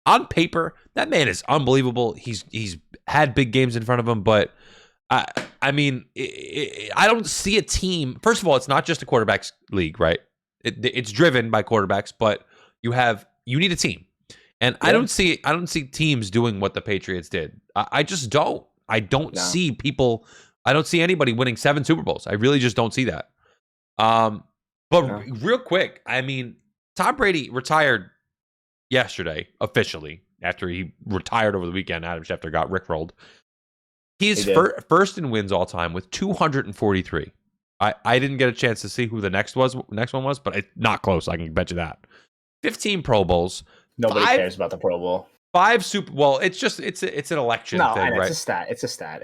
on paper, that man is unbelievable. He's had big games in front of him, but I don't see a team. First of all, it's not just a quarterback's league, right? It's driven by quarterbacks, but you need a team. And I don't see teams doing what the Patriots did. I just don't. I don't see people. I don't see anybody winning 7 Super Bowls. I really just don't see that. Real quick, Tom Brady retired yesterday officially after he retired over the weekend. Adam Schefter got rickrolled. He's first in wins all time with 243. I didn't get a chance to see who the next one was, but it's not close. I can bet you that. 15 Pro Bowls. Nobody cares about the Pro Bowl. 5 Super. Well, it's an election thing, right? It's a stat.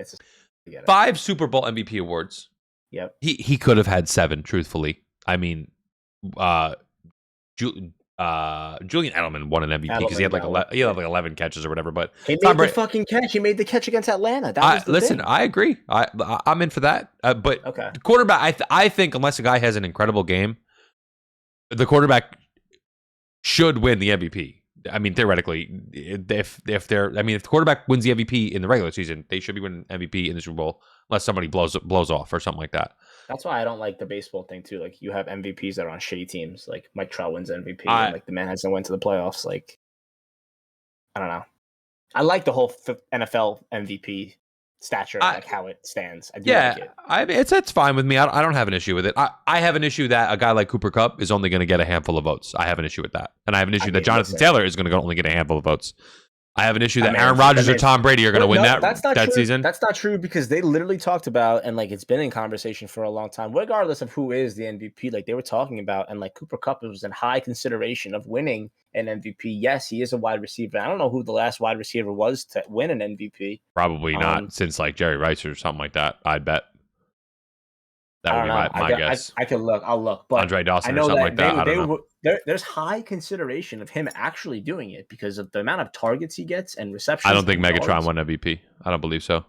5 Super Bowl MVP awards. Yep. He could have had 7. Truthfully, Julian Edelman won an MVP because he had 11 catches or whatever. But he made the fucking catch. He made the catch against Atlanta. That was the thing. I agree. I'm in for that. But the quarterback, I think, unless a guy has an incredible game, the quarterback should win the MVP. I mean, theoretically, if the quarterback wins the MVP in the regular season, they should be winning MVP in the Super Bowl unless somebody blows off or something like that. That's why I don't like the baseball thing too. Like you have MVPs that are on shitty teams. Like Mike Trout wins MVP, and like the man hasn't went to the playoffs. Like I don't know. I like the whole NFL MVP stature, like how it stands. I do like it. I mean, it's fine with me. I don't have an issue with it. I have an issue that a guy like Cooper Kupp is only going to get a handful of votes. I have an issue with that, and I have an issue that Jonathan Taylor is going to only get a handful of votes. I have an issue that Aaron Rodgers or Tom Brady are going to win that season. That's not true because they literally talked about, and like it's been in conversation for a long time, regardless of who is the MVP. Like they were talking about, and like Cooper Kupp was in high consideration of winning an MVP. Yes, he is a wide receiver. I don't know who the last wide receiver was to win an MVP. Probably not since like Jerry Rice or something like that. I'd bet. That would be my guess. I can look. I'll look. But Andre Dawson or something like that. I don't know. There's high consideration of him actually doing it because of the amount of targets he gets and receptions. I don't think Megatron won MVP. I don't believe so.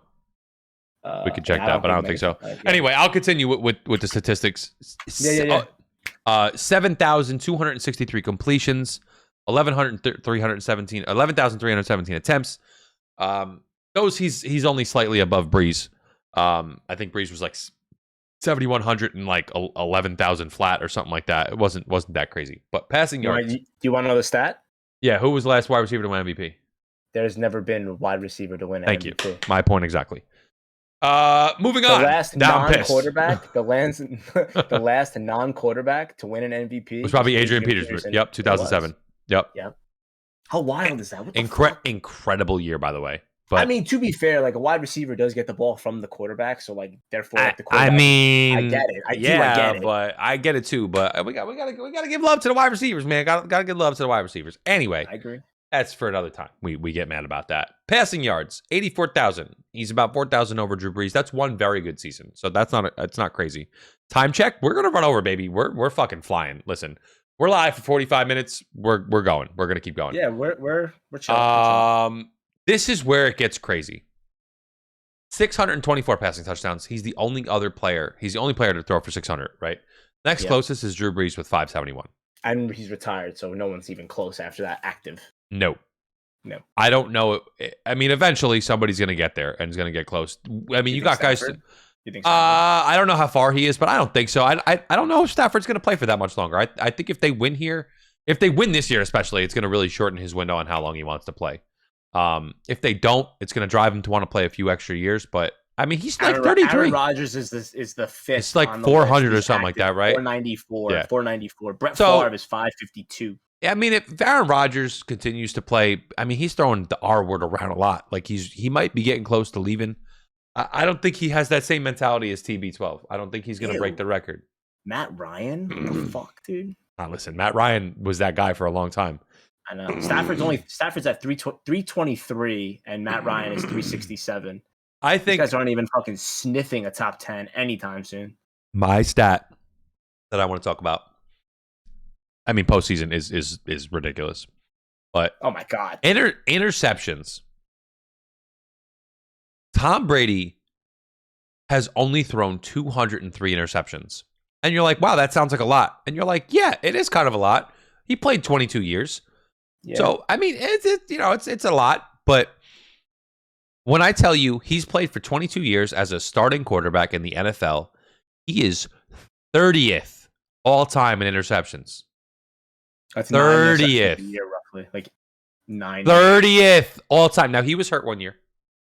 We could check that, but I don't think so. Anyway, I'll continue with the statistics. 7,263 completions, 11,317 attempts. Those he's only slightly above Breeze. I think Breeze was like 7,100 and like 11,000 flat or something like that. It wasn't that crazy. But passing yards. Do you want to know the stat? Yeah, who was the last wide receiver to win MVP? There's never been a wide receiver to win MVP. Thank you. My point exactly. Moving on. The last non-quarterback, the last non-quarterback to win an MVP it was probably Adrian Peterson. Yep, 2007. Yep. How wild is that? What incredible year, by the way. But, I mean, to be fair, like a wide receiver does get the ball from the quarterback, so like therefore, like, the I quarterback. mean, I get it. I get it. But I get it too. But we gotta give love to the wide receivers, man. Gotta give love to the wide receivers. Anyway, I agree. That's for another time. We get mad about that. Passing yards, 84,000. He's about 4,000 over Drew Brees. That's one very good season. So that's not crazy. Time check. We're gonna run over, baby. We're fucking flying. Listen. We're live for 45 minutes. We're going. We're gonna keep going. Yeah, we're chilling. This is where it gets crazy. 624 passing touchdowns. He's the only player to throw for 600, right? Next closest is Drew Brees with 571. And he's retired, so no one's even close after that active. No. I don't know. I mean, eventually somebody's going to get there and is going to get close. I mean, you got Stafford? guys. You think I don't know how far he is, but I don't think so. I don't know if Stafford's going to play for that much longer. I think if they win this year especially, it's going to really shorten his window on how long he wants to play. If they don't, it's going to drive him to want to play a few extra years. But I mean, he's like 33. Aaron Rodgers is the fifth. It's like 400 or something like that, right? 494. Yeah. 494. Brett Favre is 552. Yeah, I mean, if Aaron Rodgers continues to play, I mean, he's throwing the R word around a lot. Like he might be getting close to leaving. I don't think he has that same mentality as TB12. I don't think he's going to break the record. Matt Ryan? What the fuck, dude? Listen, Matt Ryan was that guy for a long time. I know. Stafford's at 323 and Matt Ryan is 367. I think these guys aren't even fucking sniffing a top 10 anytime soon. My stat that I want to talk about. I mean, postseason is ridiculous. But oh my god. Interceptions. Tom Brady has only thrown 203 interceptions. And you're like, wow, that sounds like a lot. And you're like, yeah, it is kind of a lot. He played 22 years. Yeah. So, I mean, it's a lot. But when I tell you he's played for 22 years as a starting quarterback in the NFL, he is 30th all time in interceptions. That's 30th. A year, roughly. Like 9. 30th all time. Now, he was hurt one year.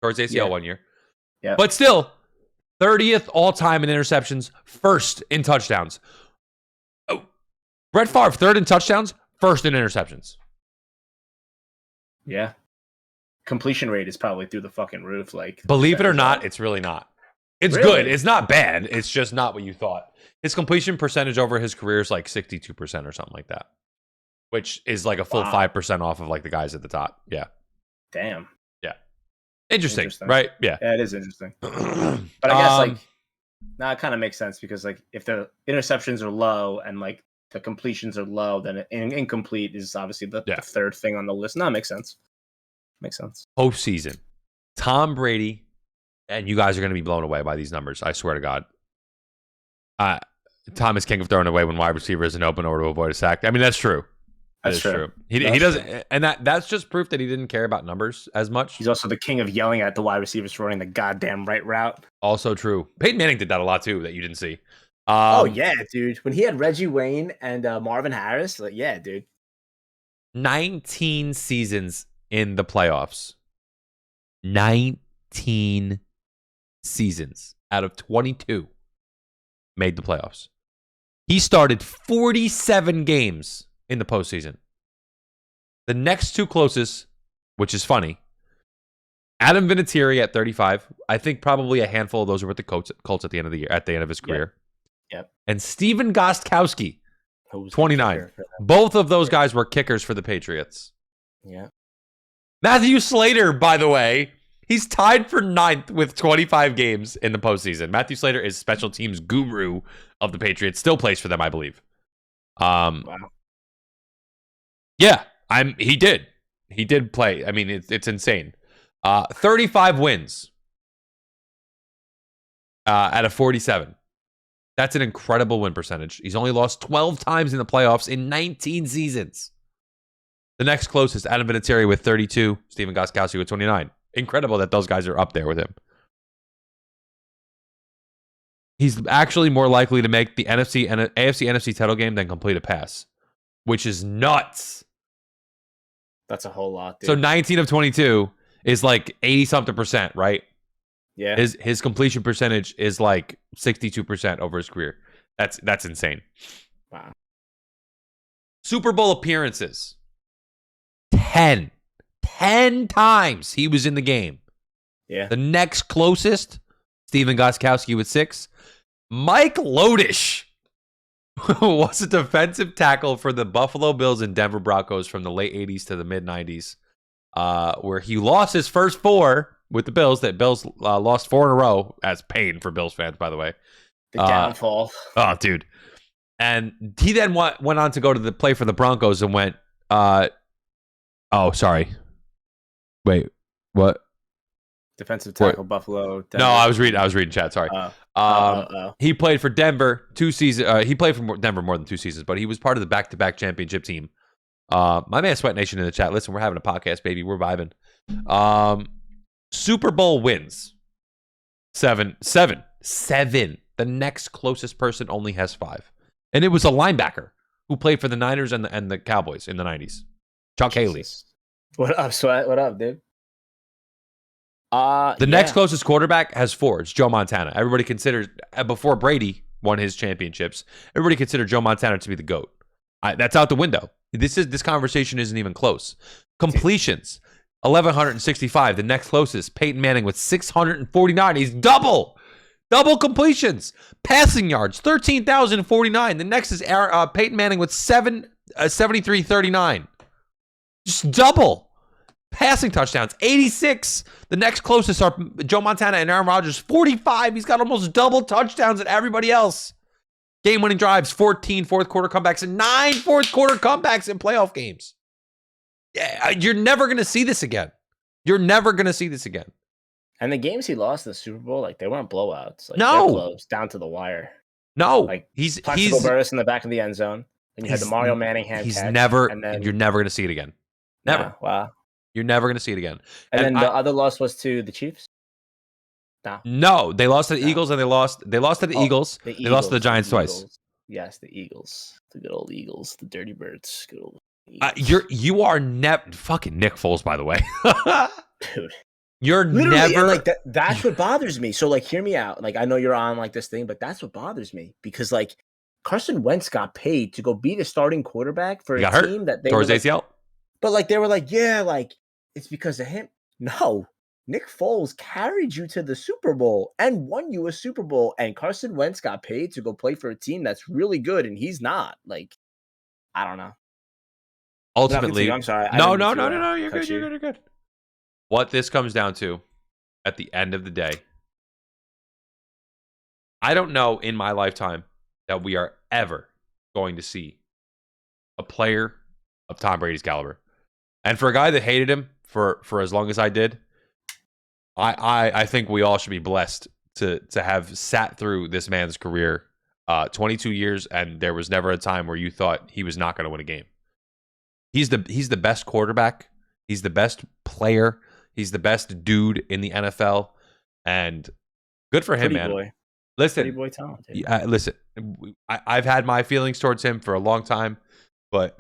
Towards ACL 1 year. Yeah. But still, 30th all time in interceptions, first in touchdowns. Oh, Brett Favre, third in touchdowns, first in interceptions. Yeah. Completion rate is probably through the fucking roof. Like, believe it or not, it's really not. It's good. It's not bad. It's just not what you thought. His completion percentage over his career is like 62% or something like that, which is like a full 5% off of like the guys at the top. Yeah. Damn. Interesting, right? Yeah, it is interesting. But I guess it kind of makes sense because like if the interceptions are low and like the completions are low, then incomplete is obviously the third thing on the list. No, it makes sense. Postseason, Tom Brady, and you guys are going to be blown away by these numbers. I swear to God. Tom is king of throwing away when wide receiver isn't open or to avoid a sack. I mean, that's true. That's true. He doesn't, and that's just proof that he didn't care about numbers as much. He's also the king of yelling at the wide receivers for running the goddamn right route. Also true. Peyton Manning did that a lot too that you didn't see. Oh yeah, dude. When he had Reggie Wayne and Marvin Harris, like, yeah, dude. 19 seasons in the playoffs. 19 seasons out of 22 made the playoffs. He started 47 games in the postseason. The next two closest, which is funny, Adam Vinatieri at 35. I think probably a handful of those were with the Colts at the end of the year, at the end of his career. Yep. And Steven Gostkowski, 29. Both of those guys were kickers for the Patriots. Yeah. Matthew Slater, by the way, he's tied for 9th with 25 games in the postseason. Matthew Slater is special teams guru of the Patriots. Still plays for them, I believe. Wow. Yeah, he did play. I mean, it's insane. 35 wins out of 47. That's an incredible win percentage. He's only lost 12 times in the playoffs in 19 seasons. The next closest, Adam Vinatieri with 32, Steven Gostkowski with 29. Incredible that those guys are up there with him. He's actually more likely to make the AFC NFC title game than complete a pass, which is nuts. That's a whole lot, dude. So 19 of 22 is like 80-something%, right? Yeah. His completion percentage is like 62% over his career. That's insane. Wow. Super Bowl appearances. 10 times he was in the game. Yeah. The next closest, Steven Gostkowski with 6. Mike Lodish was a defensive tackle for the Buffalo Bills and Denver Broncos from the late 80s to the mid 90s, where he lost his first 4 with the Bills. That Bills lost 4 in a row, as pain for Bills fans, by the way. The downfall. Oh, dude. And he then went on to go to the play for the Broncos and went, sorry. Wait, what? Defensive tackle, Buffalo. Denver. No, I was reading chat. Sorry. He played for Denver 2 seasons. He played for Denver more than 2 seasons, but he was part of the back-to-back championship team. My man Sweat Nation in the chat. Listen, we're having a podcast, baby. We're vibing. Super Bowl wins. 7. The next closest person only has 5, and it was a linebacker who played for the Niners and the Cowboys in the 90s. Chuck Haley. What up, Sweat? What up, dude? The next closest quarterback has 4. It's Joe Montana. Everybody considers, before Brady won his championships, everybody considered Joe Montana to be the GOAT. That's out the window. This conversation isn't even close. Completions, 1,165. The next closest, Peyton Manning with 649. He's double completions. Passing yards, 13,049. The next is Peyton Manning with 7339. Just double. Passing touchdowns, 86. The next closest are Joe Montana and Aaron Rodgers, 45. He's got almost double touchdowns than everybody else. Game-winning drives, 14 fourth-quarter comebacks, and 9 fourth-quarter comebacks in playoff games. Yeah, you're never going to see this again. And the games he lost in the Super Bowl, like, they weren't blowouts. Like, no. They're close, down to the wire. No. Like, he's Burress in the back of the end zone. And you had the Mario Manning hand catch. You're never going to see it again. Never. Yeah, wow. You're never going to see it again. And then the other loss was to the Chiefs? No, they lost to the Eagles, and they lost to the Eagles. They lost to the Giants twice. Yes, the Eagles. The good old Eagles. The Dirty Birds. Good old Eagles. You are fucking Nick Foles, by the way. Dude. You're literally, never like that's what bothers me. So, like, hear me out. Like, I know you're on like this thing, but that's what bothers me. Because, like, Carson Wentz got paid to go be the starting quarterback for a team that they tore his ACL. But, like, they were like, yeah, like, it's because of him. No, Nick Foles carried you to the Super Bowl and won you a Super Bowl, and Carson Wentz got paid to go play for a team that's really good, and he's not. Like, I don't know. Ultimately, I'm sorry. No. You're good. What this comes down to, at the end of the day, I don't know in my lifetime that we are ever going to see a player of Tom Brady's caliber. And for a guy that hated him for as long as I did, I think we all should be blessed to have sat through this man's career, 22 years, and there was never a time where you thought he was not going to win a game. He's the best quarterback. He's the best player. He's the best dude in the NFL, and good for him, man. Boy. Listen, Pretty boy talented. Listen, I've had my feelings towards him for a long time, but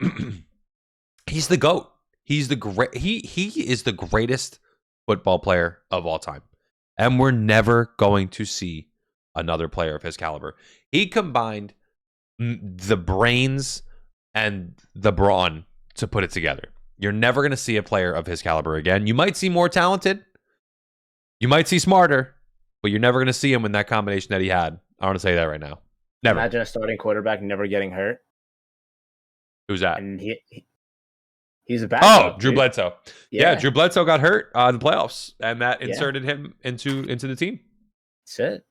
he's the GOAT. He's the great. He is the greatest football player of all time, and we're never going to see another player of his caliber. He combined the brains and the brawn to put it together. You're never going to see a player of his caliber again. You might see more talented. You might see smarter, but you're never going to see him in that combination that he had. I want to say that right now. Never. Imagine a starting quarterback never getting hurt. Who's that? And he's a backup. Oh, Drew Bledsoe. Yeah, Drew Bledsoe got hurt in the playoffs, and that inserted him into the team. That's it.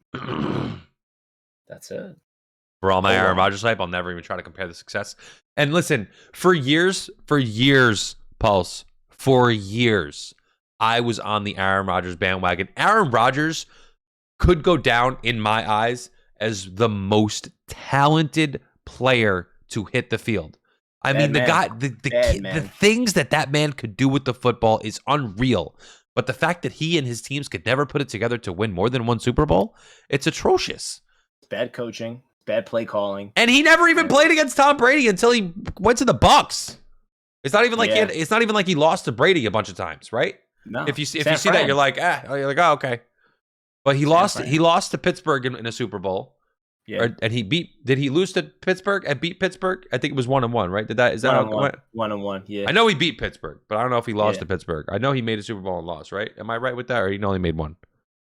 That's it. For all my Aaron Rodgers hype, I'll never even try to compare the success. And listen, for years, Pulse, for years, I was on the Aaron Rodgers bandwagon. Aaron Rodgers could go down in my eyes as the most talented player to hit the field. I mean, the things that man could do with the football is unreal. But the fact that he and his teams could never put it together to win more than one Super Bowl, it's atrocious. Bad coaching, bad play calling, and he never even played against Tom Brady until he went to the Bucs. It's not even like it's not even like he lost to Brady a bunch of times, right? No. If you see that, you're like, oh, okay. But he lost to Pittsburgh in a Super Bowl. Yeah. And did he lose to Pittsburgh and beat Pittsburgh? I think it was 1-1, right? Is that how it went? 1-1, yeah. I know he beat Pittsburgh, but I don't know if he lost to Pittsburgh. I know he made a Super Bowl and lost, right? Am I right with that, or he only made one?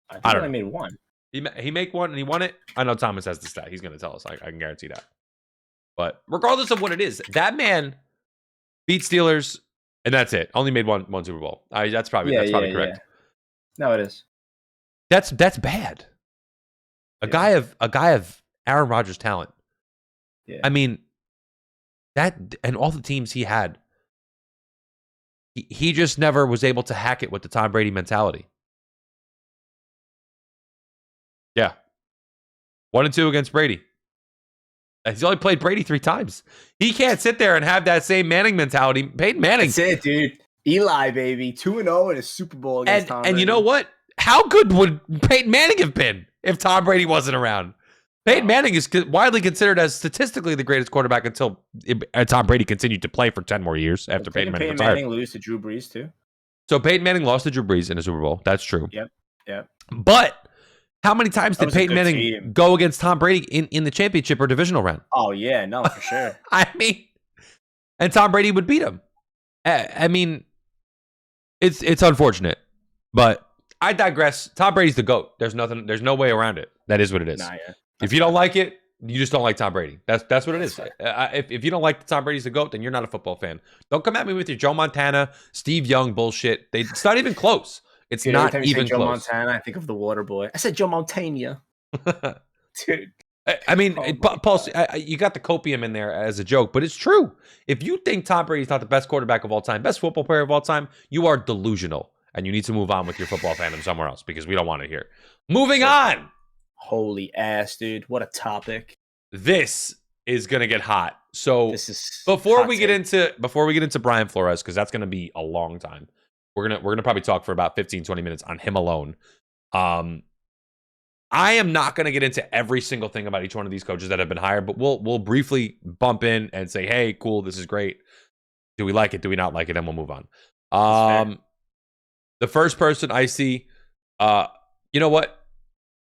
I think he only made one. He made one and he won it? I know Thomas has the stat. He's going to tell us. I can guarantee that. But regardless of what it is, that man beat Steelers, and that's it. Only made one Super Bowl. That's probably correct. Yeah. No, it is. That's bad. A guy of Aaron Rodgers' talent. Yeah. I mean, that and all the teams he had, he just never was able to hack it with the Tom Brady mentality. Yeah. 1-2 against Brady. He's only played Brady 3 times. He can't sit there and have that same Manning mentality. Peyton Manning. That's it, dude. Eli, baby. 2-0 in a Super Bowl against Tom Brady. And you know what? How good would Peyton Manning have been if Tom Brady wasn't around? Peyton Manning is widely considered as statistically the greatest quarterback until Tom Brady continued to play for 10 more years after Peyton Manning retired. Manning lose to Drew Brees, too? So Peyton Manning lost to Drew Brees in a Super Bowl. That's true. Yep. But how many times did Peyton Manning go against Tom Brady in the championship or divisional round? Oh, yeah. No, for sure. I mean, and Tom Brady would beat him. I mean, it's unfortunate, but I digress. Tom Brady's the GOAT. There's no way around it. That is what it is. Nah, yeah. If you don't like it, you just don't like Tom Brady. That's what it is. If you don't like Tom Brady's the GOAT, then you're not a football fan. Don't come at me with your Joe Montana, Steve Young bullshit. It's not even close. It's Dude, not every time you even say Joe close. Montana, I think of the Water Boy. I said Joe Montana. Dude. I mean, Paul, you got the copium in there as a joke, but it's true. If you think Tom Brady's not the best quarterback of all time, best football player of all time, you are delusional, and you need to move on with your football fandom somewhere else because we don't want it here. Moving on. Holy ass, dude! What a topic. This is gonna get hot. So this is before we get into Brian Flores, because that's gonna be a long time. We're gonna probably talk for about 15-20 minutes on him alone. I am not going to get into every single thing about each one of these coaches that have been hired, but we'll briefly bump in and say, hey, cool, this is great. Do we like it? Do we not like it? And we'll move on. The first person I see, you know what?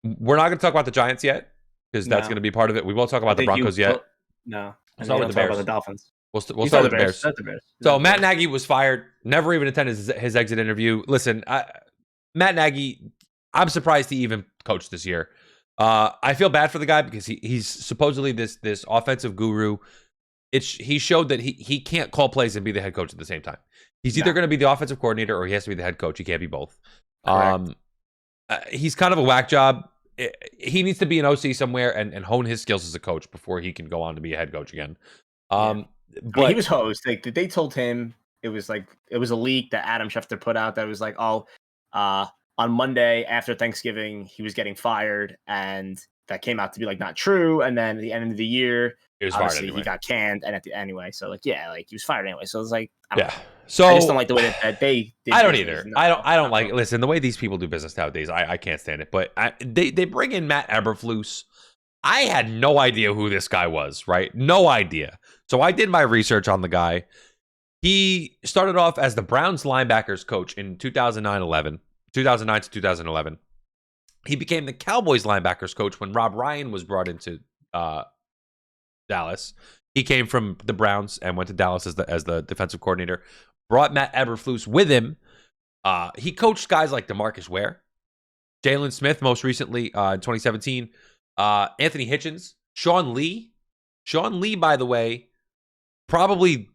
We're not going to talk about the Giants yet because that's going to be part of it. We won't talk about the Broncos yet. No. We'll start with the Bears. About the Dolphins. We'll start with the Bears. So Matt Nagy was fired. Never even attended his exit interview. Listen, Matt Nagy, I'm surprised he even coached this year. I feel bad for the guy because he's supposedly this offensive guru. He showed that he can't call plays and be the head coach at the same time. He's either going to be the offensive coordinator or he has to be the head coach. He can't be both. He's kind of a whack job. He needs to be an OC somewhere and hone his skills as a coach before he can go on to be a head coach again. But he was host. They told him it was a leak that Adam Schefter put out that was like, on Monday after Thanksgiving, he was getting fired, and that came out to be like not true. And then at the end of the year, He was fired Obviously, anyway. he got canned, and anyway, so like, yeah, like he was fired anyway. So it's like, So I just don't like the way that they. I don't either. I don't like. Listen, the way these people do business nowadays, I can't stand it. But they bring in Matt Eberflus. I had no idea who this guy was. Right, no idea. So I did my research on the guy. He started off as the Browns linebackers coach in 2009 to 2011. He became the Cowboys linebackers coach when Rob Ryan was brought into Dallas. He came from the Browns and went to Dallas as the defensive coordinator. Brought Matt Eberflus with him. He coached guys like DeMarcus Ware, Jalen Smith, most recently in 2017, Anthony Hitchens, Sean Lee. Sean Lee, by the way, probably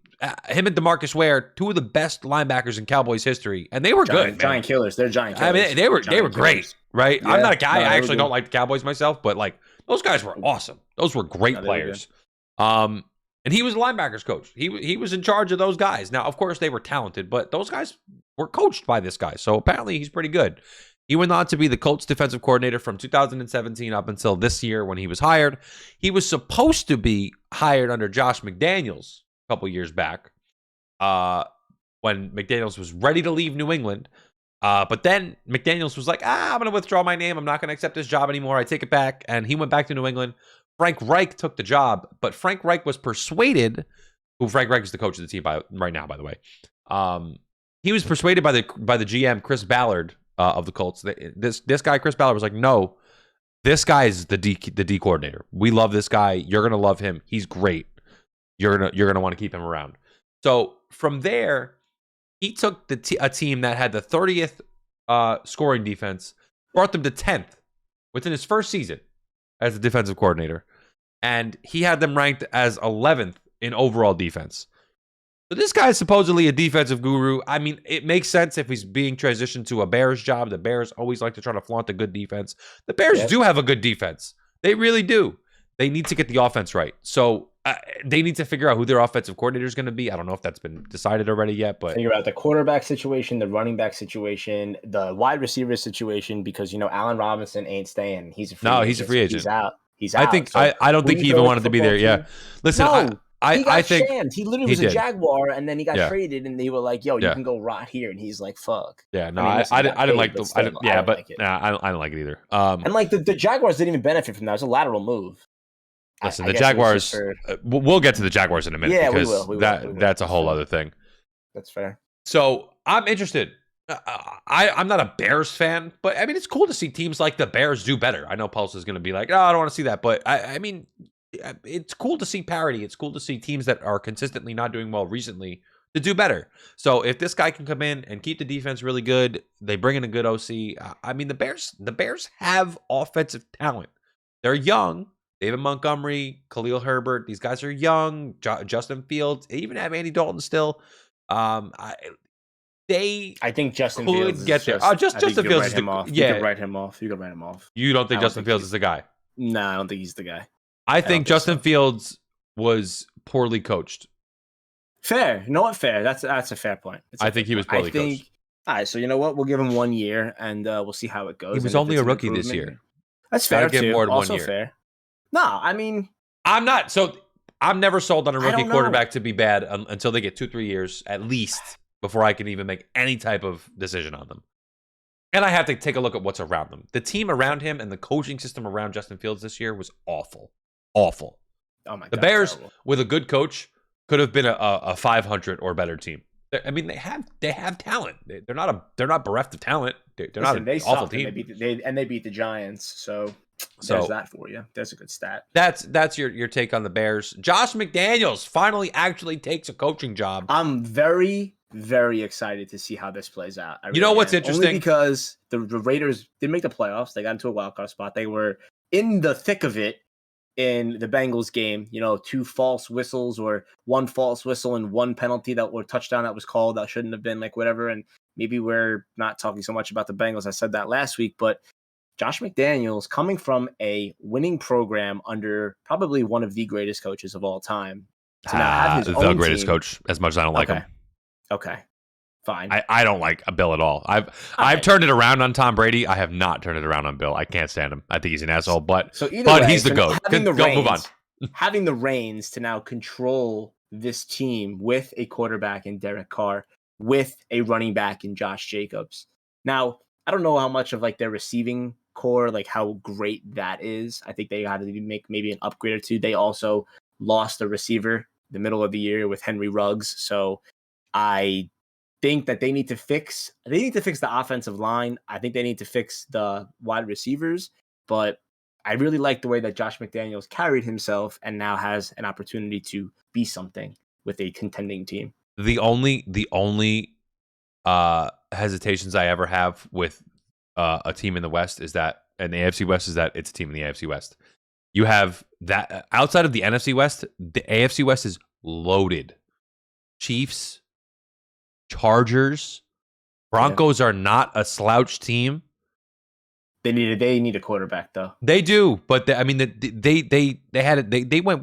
him and DeMarcus Ware, two of the best linebackers in Cowboys history, and they were good. Giant killers. They're giant killers. I mean, they were great, right? Yeah, I'm not a guy. no, I actually don't like the Cowboys myself, but like those guys were awesome. Those were great players. And he was a linebackers coach. He was in charge of those guys. Now, of course, they were talented, but those guys were coached by this guy. So apparently he's pretty good. He went on to be the Colts defensive coordinator from 2017 up until this year when he was hired. He was supposed to be hired under Josh McDaniels a couple years back when McDaniels was ready to leave New England. But then McDaniels was like, I'm going to withdraw my name. I'm not going to accept this job anymore. I take it back. And he went back to New England. Frank Reich took the job, but Frank Reich was persuaded, who Frank Reich is the coach of the team right now, by the way. He was persuaded by the GM, Chris Ballard, of the Colts. This guy, Chris Ballard, was like, no, this guy is the D coordinator. We love this guy. You're going to love him. He's great. You're gonna want to keep him around. So from there, he took a team that had the 30th scoring defense, brought them to 10th within his first season as the defensive coordinator, and he had them ranked as 11th in overall defense. So this guy is supposedly a defensive guru. I mean, it makes sense if he's being transitioned to a Bears job. The Bears always like to try to flaunt a good defense. The Bears do have a good defense. They really do. They need to get the offense right. So they need to figure out who their offensive coordinator is going to be. I don't know if that's been decided already yet, but figure out the quarterback situation, the running back situation, the wide receiver situation, because Allen Robinson ain't staying. He's a free agent. He's out. I think so I don't think he even wanted to be there. Yeah. Listen, I think shammed. He literally was a Jaguar, and then he got traded, and they were like, "Yo, you can go rot here," and he's like, "Fuck." Yeah, no, I didn't like the. I don't like it either. And like the Jaguars didn't even benefit from that. It was a lateral move. Listen, the Jaguars. We'll get to the Jaguars in a minute. Yeah, because we will. That's a whole other thing. That's fair. So I'm interested. I'm not a Bears fan, but I mean, it's cool to see teams like the Bears do better. I know Pulse is going to be like, I don't want to see that, but I mean, it's cool to see parity. It's cool to see teams that are consistently not doing well recently to do better. So if this guy can come in and keep the defense really good, they bring in a good OC. I mean, the Bears have offensive talent. They're young. David Montgomery, Khalil Herbert, these guys are young. Justin Fields, they even have Andy Dalton still. I think Justin could Fields get there. Justin Fields is the guy. You can write him off. You don't think Justin Fields is the guy? No, I don't think he's the guy. I think Justin Fields was poorly coached. Fair. You know what? Fair. That's a fair point. I think he was poorly coached. All right, so you know what? We'll give him 1 year, and we'll see how it goes. He was only a rookie this year. That's fair, too. More than also 1 year. Fair. No, I mean... I'm never sold on a rookie quarterback to be bad until they get 2-3 years at least before I can even make any type of decision on them. And I have to take a look at what's around them. The team around him and the coaching system around Justin Fields this year was awful. Awful. Oh my God. The Bears, with a good coach, could have been a 500 or better team. I mean, they have talent. They're not bereft of talent. They're not an awful team. They beat the Giants. So there's that for you. That's a good stat. That's your take on the Bears. Josh McDaniels finally actually takes a coaching job. I'm very, very excited to see how this plays out. You know what's interesting? Only because the Raiders didn't make the playoffs. They got into a wild card spot. They were in the thick of it in the Bengals game. 2 false whistles, or 1 false whistle and 1 penalty or touchdown that was called that shouldn't have been, like, whatever. And maybe we're not talking so much about the Bengals. I said that last week, but Josh McDaniels, coming from a winning program under probably one of the greatest coaches of all time, to now have his own greatest team. coach, as much as I don't like him. Okay. Fine. I don't like Bill at all. I've turned it around on Tom Brady. I have not turned it around on Bill. I can't stand him. I think he's an asshole, but he's the GOAT. Move on. having the reins to now control this team with a quarterback in Derek Carr, with a running back in Josh Jacobs. Now, I don't know how much of like their receiving core, like how great that is. I think they got to make maybe an upgrade or two. They also lost a receiver the middle of the year with Henry Ruggs. So I think that they need to fix the offensive line. I think they need to fix the wide receivers, but I really like the way that Josh McDaniels carried himself and now has an opportunity to be something with a contending team. The only hesitations I ever have with a team in the West is that, and the AFC West, is that it's a team in the AFC West. You have that outside of the NFC West, the AFC West is loaded. Chiefs, Chargers, Broncos are not a slouch team. They need a quarterback though. They do, but they went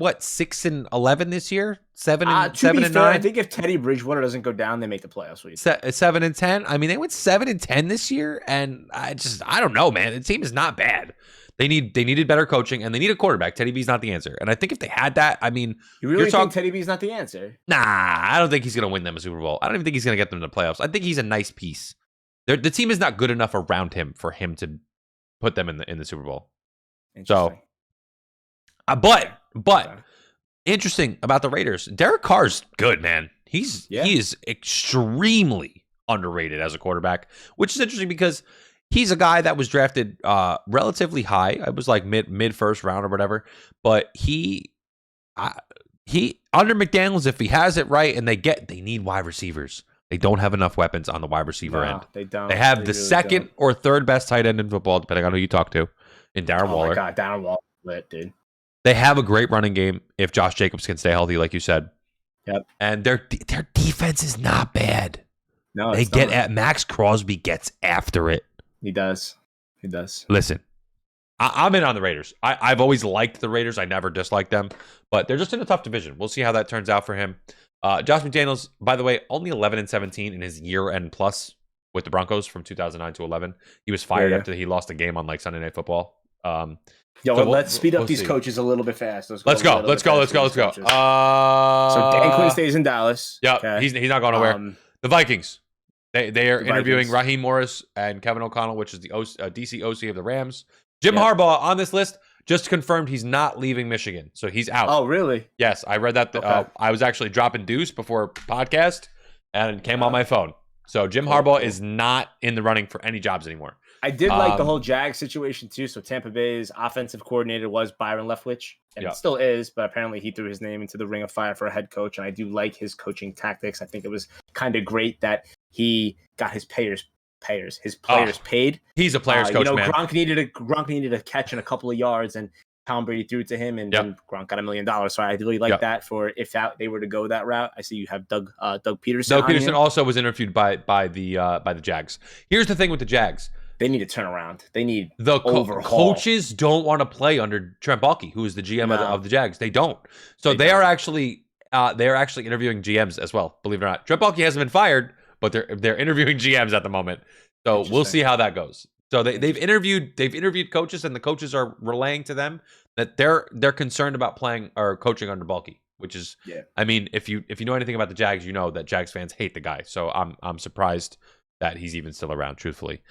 what 6-11 this year, 7-9. I think if Teddy Bridgewater doesn't go down, they make the playoffs. 7-10. I mean, they went 7-10 this year, and I don't know, man. The team is not bad. They needed better coaching, and they need a quarterback. Teddy B's not the answer, and I think if they had that, I mean, you really think Teddy B's not the answer? Nah, I don't think he's gonna win them a Super Bowl. I don't even think he's gonna get them to the playoffs. I think he's a nice piece. The team is not good enough around him for him to put them in the Super Bowl. So, but interesting about the Raiders. Derek Carr's good, man. He is extremely underrated as a quarterback, which is interesting because he's a guy that was drafted relatively high. I was like mid first round or whatever. But he under McDaniels, if he has it right, and they need wide receivers. They don't have enough weapons on the wide receiver end. They don't. They have the second or third best tight end in football, depending on who you talk to, in Darren Waller. Oh my God, Darren Waller, lit, dude. They have a great running game if Josh Jacobs can stay healthy, like you said. Yep. And their defense is not bad. No, they get at Max Crosby gets after it. He does. Listen, I'm in on the Raiders. I've always liked the Raiders. I never disliked them, but they're just in a tough division. We'll see how that turns out for him. Josh McDaniels, by the way, only 11-17 in his year-end plus with the Broncos from 2009 to 11. He was fired after he lost a game on like Sunday Night Football. Let's speed up these coaches a little bit fast. Let's go. So Dan Quinn stays in Dallas. Yeah, okay. He's not going nowhere. The Vikings. They are interviewing Raheem Morris and Kevin O'Connell, which is the DC OC of the Rams. Jim Harbaugh on this list just confirmed he's not leaving Michigan, so he's out. Oh, really? Yes, I read that. I was actually dropping deuce before podcast and it came on my phone. So Jim Harbaugh is not in the running for any jobs anymore. I did like the whole Jags situation too. So Tampa Bay's offensive coordinator was Byron Leftwich, and it still is, but apparently he threw his name into the ring of fire for a head coach, and I do like his coaching tactics. I think it was kind of great that he got his players paid. He's a player's coach, man. Gronk needed a catch in a couple of yards, and Tom Brady threw it to him, and then Gronk got $1 million. So I really like that for if they were to go that route. I see you have Doug Peterson. Doug Peterson also was interviewed by the Jags. Here's the thing with the Jags. They need to turn around. They need the coaches don't want to play under Trent Baalke, who is the GM of the Jags. They don't. So they are actually interviewing GMs as well. Believe it or not, Trent Baalke hasn't been fired, but they're interviewing GMs at the moment. So we'll see how that goes. So they've interviewed coaches, and the coaches are relaying to them that they're concerned about playing or coaching under Baalke, which is I mean, if you know anything about the Jags, you know that Jags fans hate the guy. So I'm surprised that he's even still around, truthfully.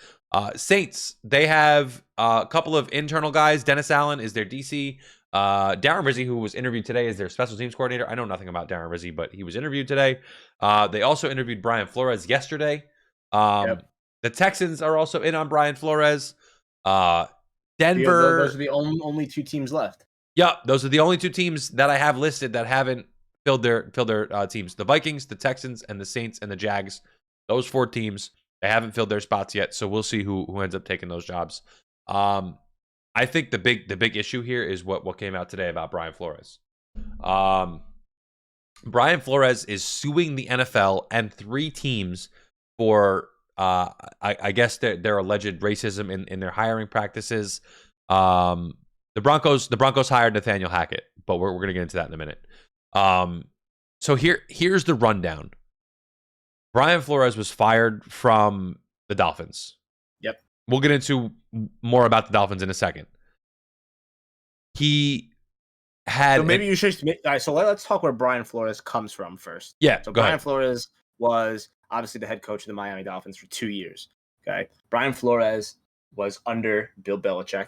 Saints, they have a couple of internal guys. Dennis Allen is their DC. Darren Rizzi, who was interviewed today, is their special teams coordinator. I know nothing about Darren Rizzi, but he was interviewed today. They also interviewed Brian Flores yesterday. The Texans are also in on Brian Flores. Denver. Those are the only two teams left. Yeah, those are the only two teams that I have listed that haven't filled their teams. The Vikings, the Texans, and the Saints and the Jags. Those 4 teams. They haven't filled their spots yet, so we'll see who ends up taking those jobs. I think the big issue here is what came out today about Brian Flores. Brian Flores is suing the NFL and 3 teams for I guess their alleged racism in their hiring practices. The Broncos hired Nathaniel Hackett, but we're going to get into that in a minute. So here's the rundown. Brian Flores was fired from the Dolphins. Yep. We'll get into more about the Dolphins in a second. He had. So maybe you should. All right, so let's talk where Brian Flores comes from first. Yeah. So Brian ahead. Flores was obviously the head coach of the Miami Dolphins for 2 years. Okay. Brian Flores was under Bill Belichick.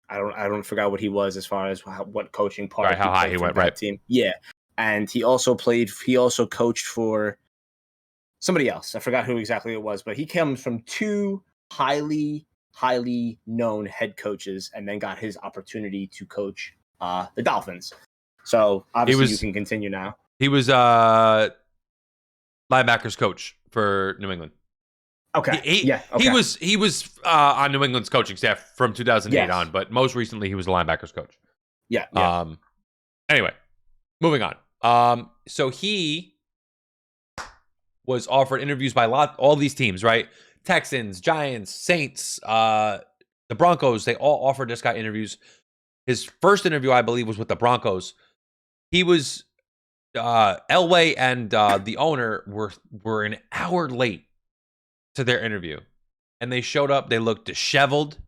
I don't forget what he was as far as what coaching part. Right, how high he went, right? Team. Yeah. And he also coached for somebody else. I forgot who exactly it was, but he comes from two highly known head coaches and then got his opportunity to coach the Dolphins. So obviously you can continue now. He was linebackers coach for New England. Okay. Okay. He was on New England's coaching staff from 2008 on, but most recently he was the linebackers coach. Yeah. Anyway, moving on. So he was offered interviews by all these teams, right? Texans, Giants, Saints, the Broncos. They all offered this guy interviews. His first interview, I believe, was with the Broncos. He was Elway and the owner were an hour late to their interview, and they showed up. They looked disheveled,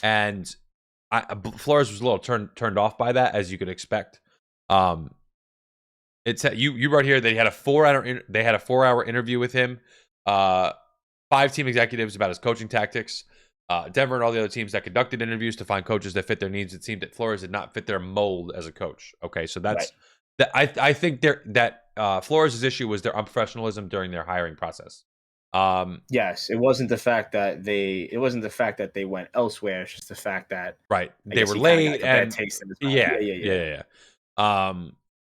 and Flores was a little turned off by that, as you could expect. It's you right here. They had a 4-hour interview with him. 5 team executives about his coaching tactics. Denver and all the other teams that conducted interviews to find coaches that fit their needs. It seemed that Flores did not fit their mold as a coach. Okay, so that's right. I think that Flores' issue was their unprofessionalism during their hiring process. Yes, it wasn't the fact that they went elsewhere. It's just the fact that they were late and yeah.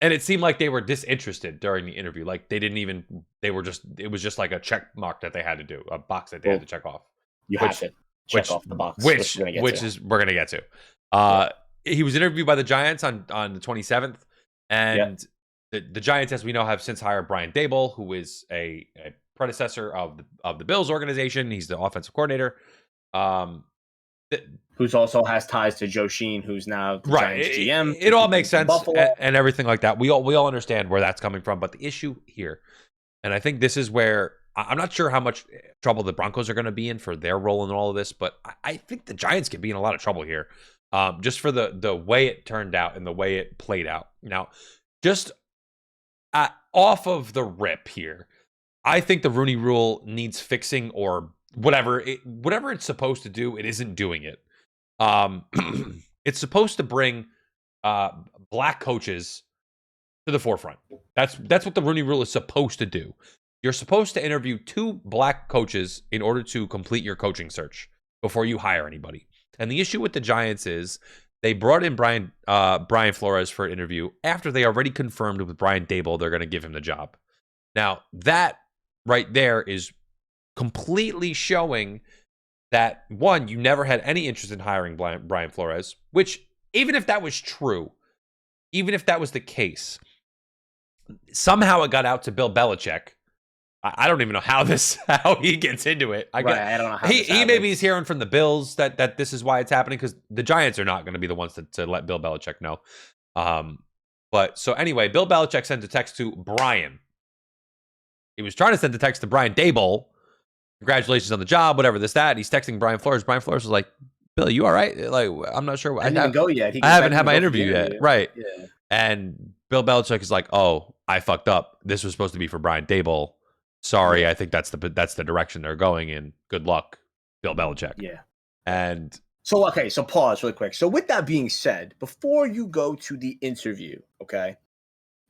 And it seemed like they were disinterested during the interview. Like it was just like a check mark that they had to do, a box that they had to check off. You have to check off the box, which we're gonna get to. He was interviewed by the Giants on the 27th, and the Giants, as we know, have since hired Brian Daboll, who is a predecessor of the Bills organization. He's the offensive coordinator. Who's also has ties to Joe Sheen, who's now the Giants GM. It all makes sense and everything like that. We all understand where that's coming from. But the issue here, and I think this is where I'm not sure how much trouble the Broncos are going to be in for their role in all of this, but I think the Giants could be in a lot of trouble here, just for the way it turned out and the way it played out. Now, just off of the rip here, I think the Rooney Rule needs fixing, or whatever it's supposed to do. It isn't doing it. It's supposed to bring black coaches to the forefront. That's what the Rooney Rule is supposed to do. You're supposed to interview 2 black coaches in order to complete your coaching search before you hire anybody. And the issue with the Giants is they brought in Brian Flores for an interview after they already confirmed with Brian Daboll they're going to give him the job. Now, that right there is completely showing that, one, you never had any interest in hiring Brian Flores, which, even if that was true, even if that was the case, somehow it got out to Bill Belichick. I don't even know how he gets into it. I don't know how he maybe he's hearing from the Bills that this is why it's happening, because the Giants are not going to be the ones to let Bill Belichick know. But so anyway, Bill Belichick sent a text to Brian. He was trying to send a text to Brian Daboll. Congratulations on the job, whatever this, that. He's texting Brian Flores. Brian Flores was like, Bill, you all right? Like, I'm not sure. I didn't even go yet. I haven't had my interview yet. Right. Yeah. And Bill Belichick is like, oh, I fucked up. This was supposed to be for Brian Daboll. Sorry, I think that's the direction they're going in. Good luck, Bill Belichick. Yeah. And so pause really quick. So with that being said, before you go to the interview, okay,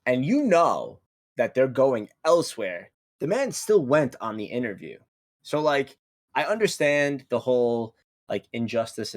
and you know that they're going elsewhere, the man still went on the interview. So, like, I understand the whole, like, injustice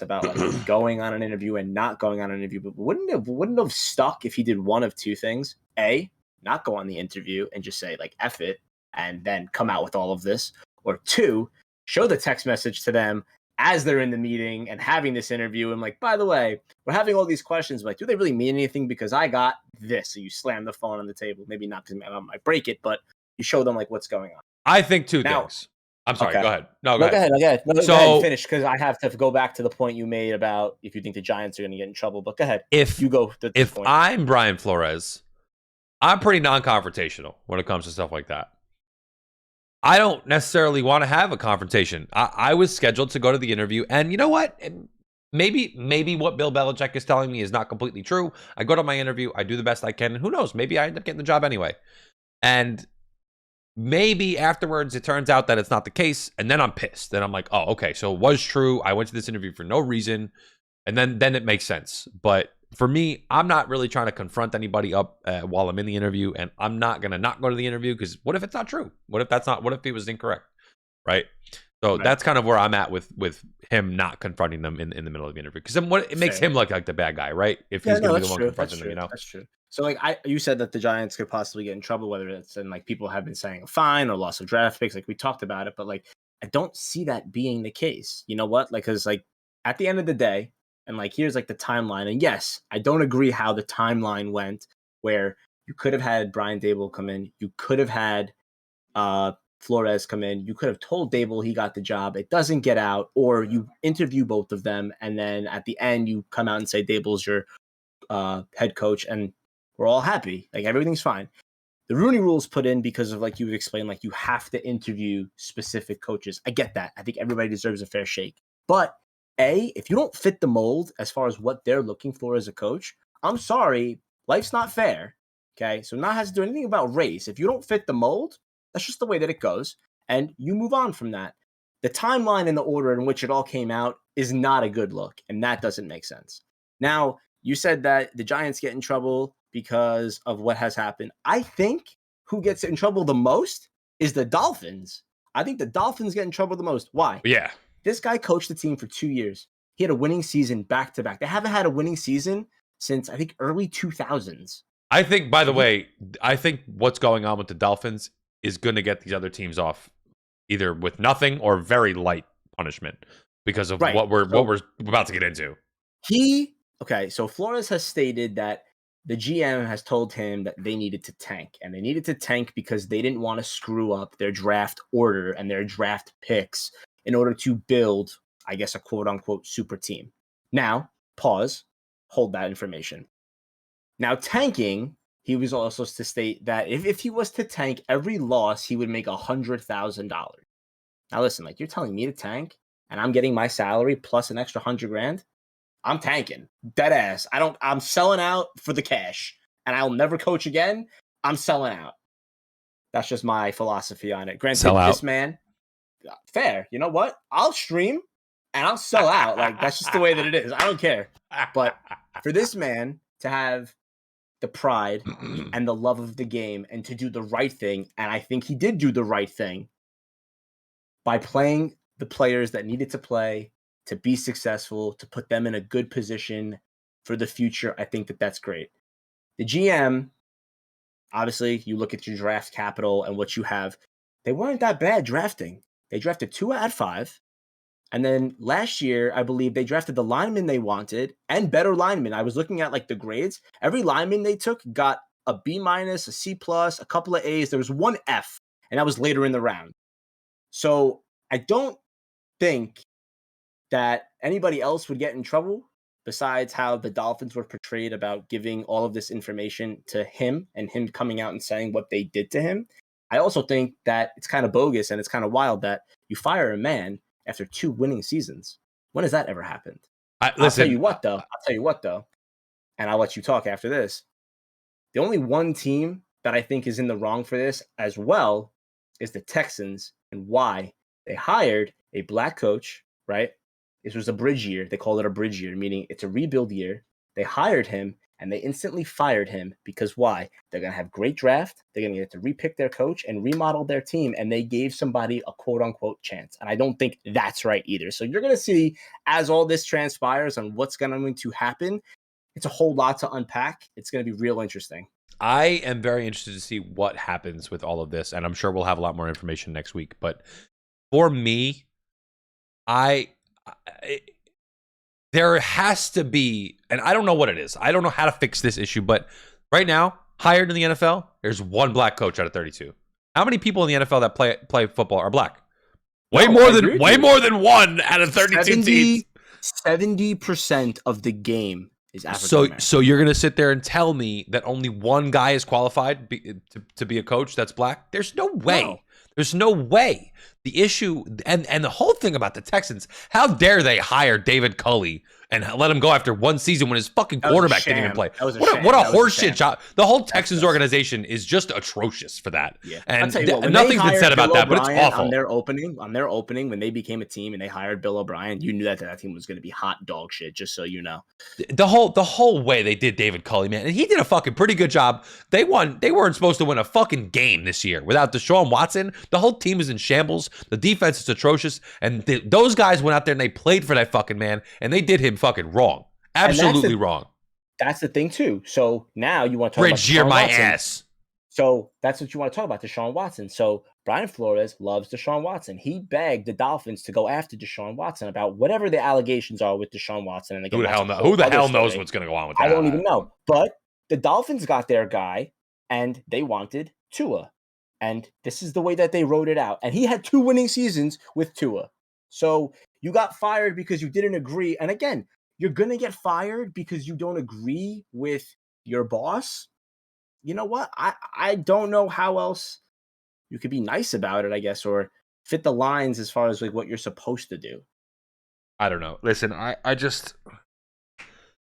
about, like, going on an interview and not going on an interview, but wouldn't it have stuck if he did one of two things? A, not go on the interview and just say, like, F it, and then come out with all of this. Or 2, show the text message to them as they're in the meeting and having this interview. And, like, by the way, we're having all these questions. Like, do they really mean anything? Because I got this. So you slam the phone on the table. Maybe not because I might break it, but you show them, like, what's going on. I think 2 things. I'm sorry. Okay. Go ahead. No, go ahead. Go ahead. No, go ahead and finish, because I have to go back to the point you made about if you think the Giants are going to get in trouble. But go ahead. If you go to if point. I'm Brian Flores, I'm pretty non-confrontational when it comes to stuff like that. I don't necessarily want to have a confrontation. I was scheduled to go to the interview, and you know what? maybe what Bill Belichick is telling me is not completely true. I go to my interview, I do the best I can, and who knows? Maybe I end up getting the job anyway. And maybe afterwards it turns out that it's not the case, and then I'm pissed. Then I'm like, oh, okay, so it was true. I went to this interview for no reason, and then it makes sense. But for me, I'm not really trying to confront anybody up while I'm in the interview, and I'm not gonna not go to the interview because what if it's not true? What if he was incorrect, right? So that's kind of where I'm at with him not confronting them in the middle of the interview, because then it makes him look like the bad guy, right? If he's gonna be the one confronting them, That's true. So like you said that the Giants could possibly get in trouble, whether it's in like people have been saying a fine or loss of draft picks, like we talked about it, but like I don't see that being the case. You know what? Like, because like at the end of the day, and like here's like the timeline, and yes, I don't agree how the timeline went, where you could have had Brian Daboll come in, you could have had Flores come in, you could have told Daboll he got the job, it doesn't get out, or you interview both of them, and then at the end you come out and say Daboll's your head coach, and we're all happy, like everything's fine. The Rooney Rule's put in because of, like you explained, like you have to interview specific coaches. I get that. I think everybody deserves a fair shake. But if you don't fit the mold as far as what they're looking for as a coach, I'm sorry, life's not fair. Okay, so not has to do anything about race. If you don't fit the mold, that's just the way that it goes, and you move on from that. The timeline and the order in which it all came out is not a good look, and that doesn't make sense. Now, you said that the Giants get in trouble because of what has happened. I think who gets in trouble the most is the Dolphins. I think the Dolphins get in trouble the most. Why? Yeah. This guy coached the team for 2 years. He had a winning season back-to-back. They haven't had a winning season since, I think, early 2000s. I think, by the way, I think what's going on with the Dolphins is going to get these other teams off either with nothing or very light punishment because of what we're about to get into. So Flores has stated that the GM has told him that they needed to tank, and they needed to tank because they didn't want to screw up their draft order and their draft picks in order to build, I guess, a quote-unquote super team. Now, pause, hold that information. Now, tanking, he was also to state that if he was to tank every loss, he would make $100,000. Now, listen, like you're telling me to tank, and I'm getting my salary plus an extra $100,000. I'm tanking, dead ass. I'm selling out for the cash, and I'll never coach again. I'm selling out. That's just my philosophy on it. Granted, this man, fair. You know what? I'll stream and I'll sell out. Like that's just the way that it is. I don't care. But for this man to have the pride and the love of the game and to do the right thing, and I think he did do the right thing by playing the players that needed to play to be successful, to put them in a good position for the future. I think that that's great. The GM, obviously, you look at your draft capital and what you have. They weren't that bad drafting. They drafted 2 out of 5. And then last year, I believe they drafted the linemen they wanted and better linemen. I was looking at like the grades. Every lineman they took got a B-, a C+, a couple of A's. There was 1 F, and that was later in the round. So I don't think that anybody else would get in trouble besides how the Dolphins were portrayed about giving all of this information to him and him coming out and saying what they did to him. I also think that it's kind of bogus and it's kind of wild that you fire a man after 2 winning seasons. When has that ever happened? I'll tell you what, though, and I'll let you talk after this. The only one team that I think is in the wrong for this as well is the Texans, and why? They hired a black coach, right? This was a bridge year. They call it a bridge year, meaning it's a rebuild year. They hired him, and they instantly fired him because why? They're going to have great draft. They're going to get to repick their coach and remodel their team, and they gave somebody a quote-unquote chance. And I don't think that's right either. So you're going to see, as all this transpires on what's going to happen, it's a whole lot to unpack. It's going to be real interesting. I am very interested to see what happens with all of this, and I'm sure we'll have a lot more information next week. But for me, there has to be, and I don't know what it is. I don't know how to fix this issue, but right now, hired in the NFL, there's 1 black coach out of 32. How many people in the NFL that play football are black? Way more than 1 out of 32 teams. 70% of the game is African American. So you're going to sit there and tell me that only 1 guy is qualified to be a coach that's black? There's no way. No. There's no way. the issue and the whole thing about the Texans, how dare they hire David Culley and let him go after one season when his fucking quarterback didn't even play? What a horseshit job. The whole Texans organization is just atrocious for that. Yeah. And nothing's been said about that, but it's awful. On their opening, when they became a team and they hired Bill O'Brien, you knew that team was going to be hot dog shit, just so you know. The whole way they did David Culley, man, and he did a fucking pretty good job. They weren't supposed to win a fucking game this year without Deshaun Watson. The whole team is in shambles. The defense is atrocious, and those guys went out there and they played for that fucking man, and they did him fucking wrong. Absolutely wrong. That's the thing too. So now you want to talk about Deshaun Watson. Ass. So that's what you want to talk about, Deshaun Watson. So Brian Flores loves Deshaun Watson. He begged the Dolphins to go after Deshaun Watson about whatever the allegations are with Deshaun Watson. And who the hell knows what's going to go on with that? I don't even know. But the Dolphins got their guy, and they wanted Tua. And this is the way that they wrote it out. And he had 2 winning seasons with Tua. So you got fired because you didn't agree. And again, you're going to get fired because you don't agree with your boss. You know what? I don't know how else you could be nice about it, I guess, or fit the lines as far as like what you're supposed to do. I don't know. Listen, I just,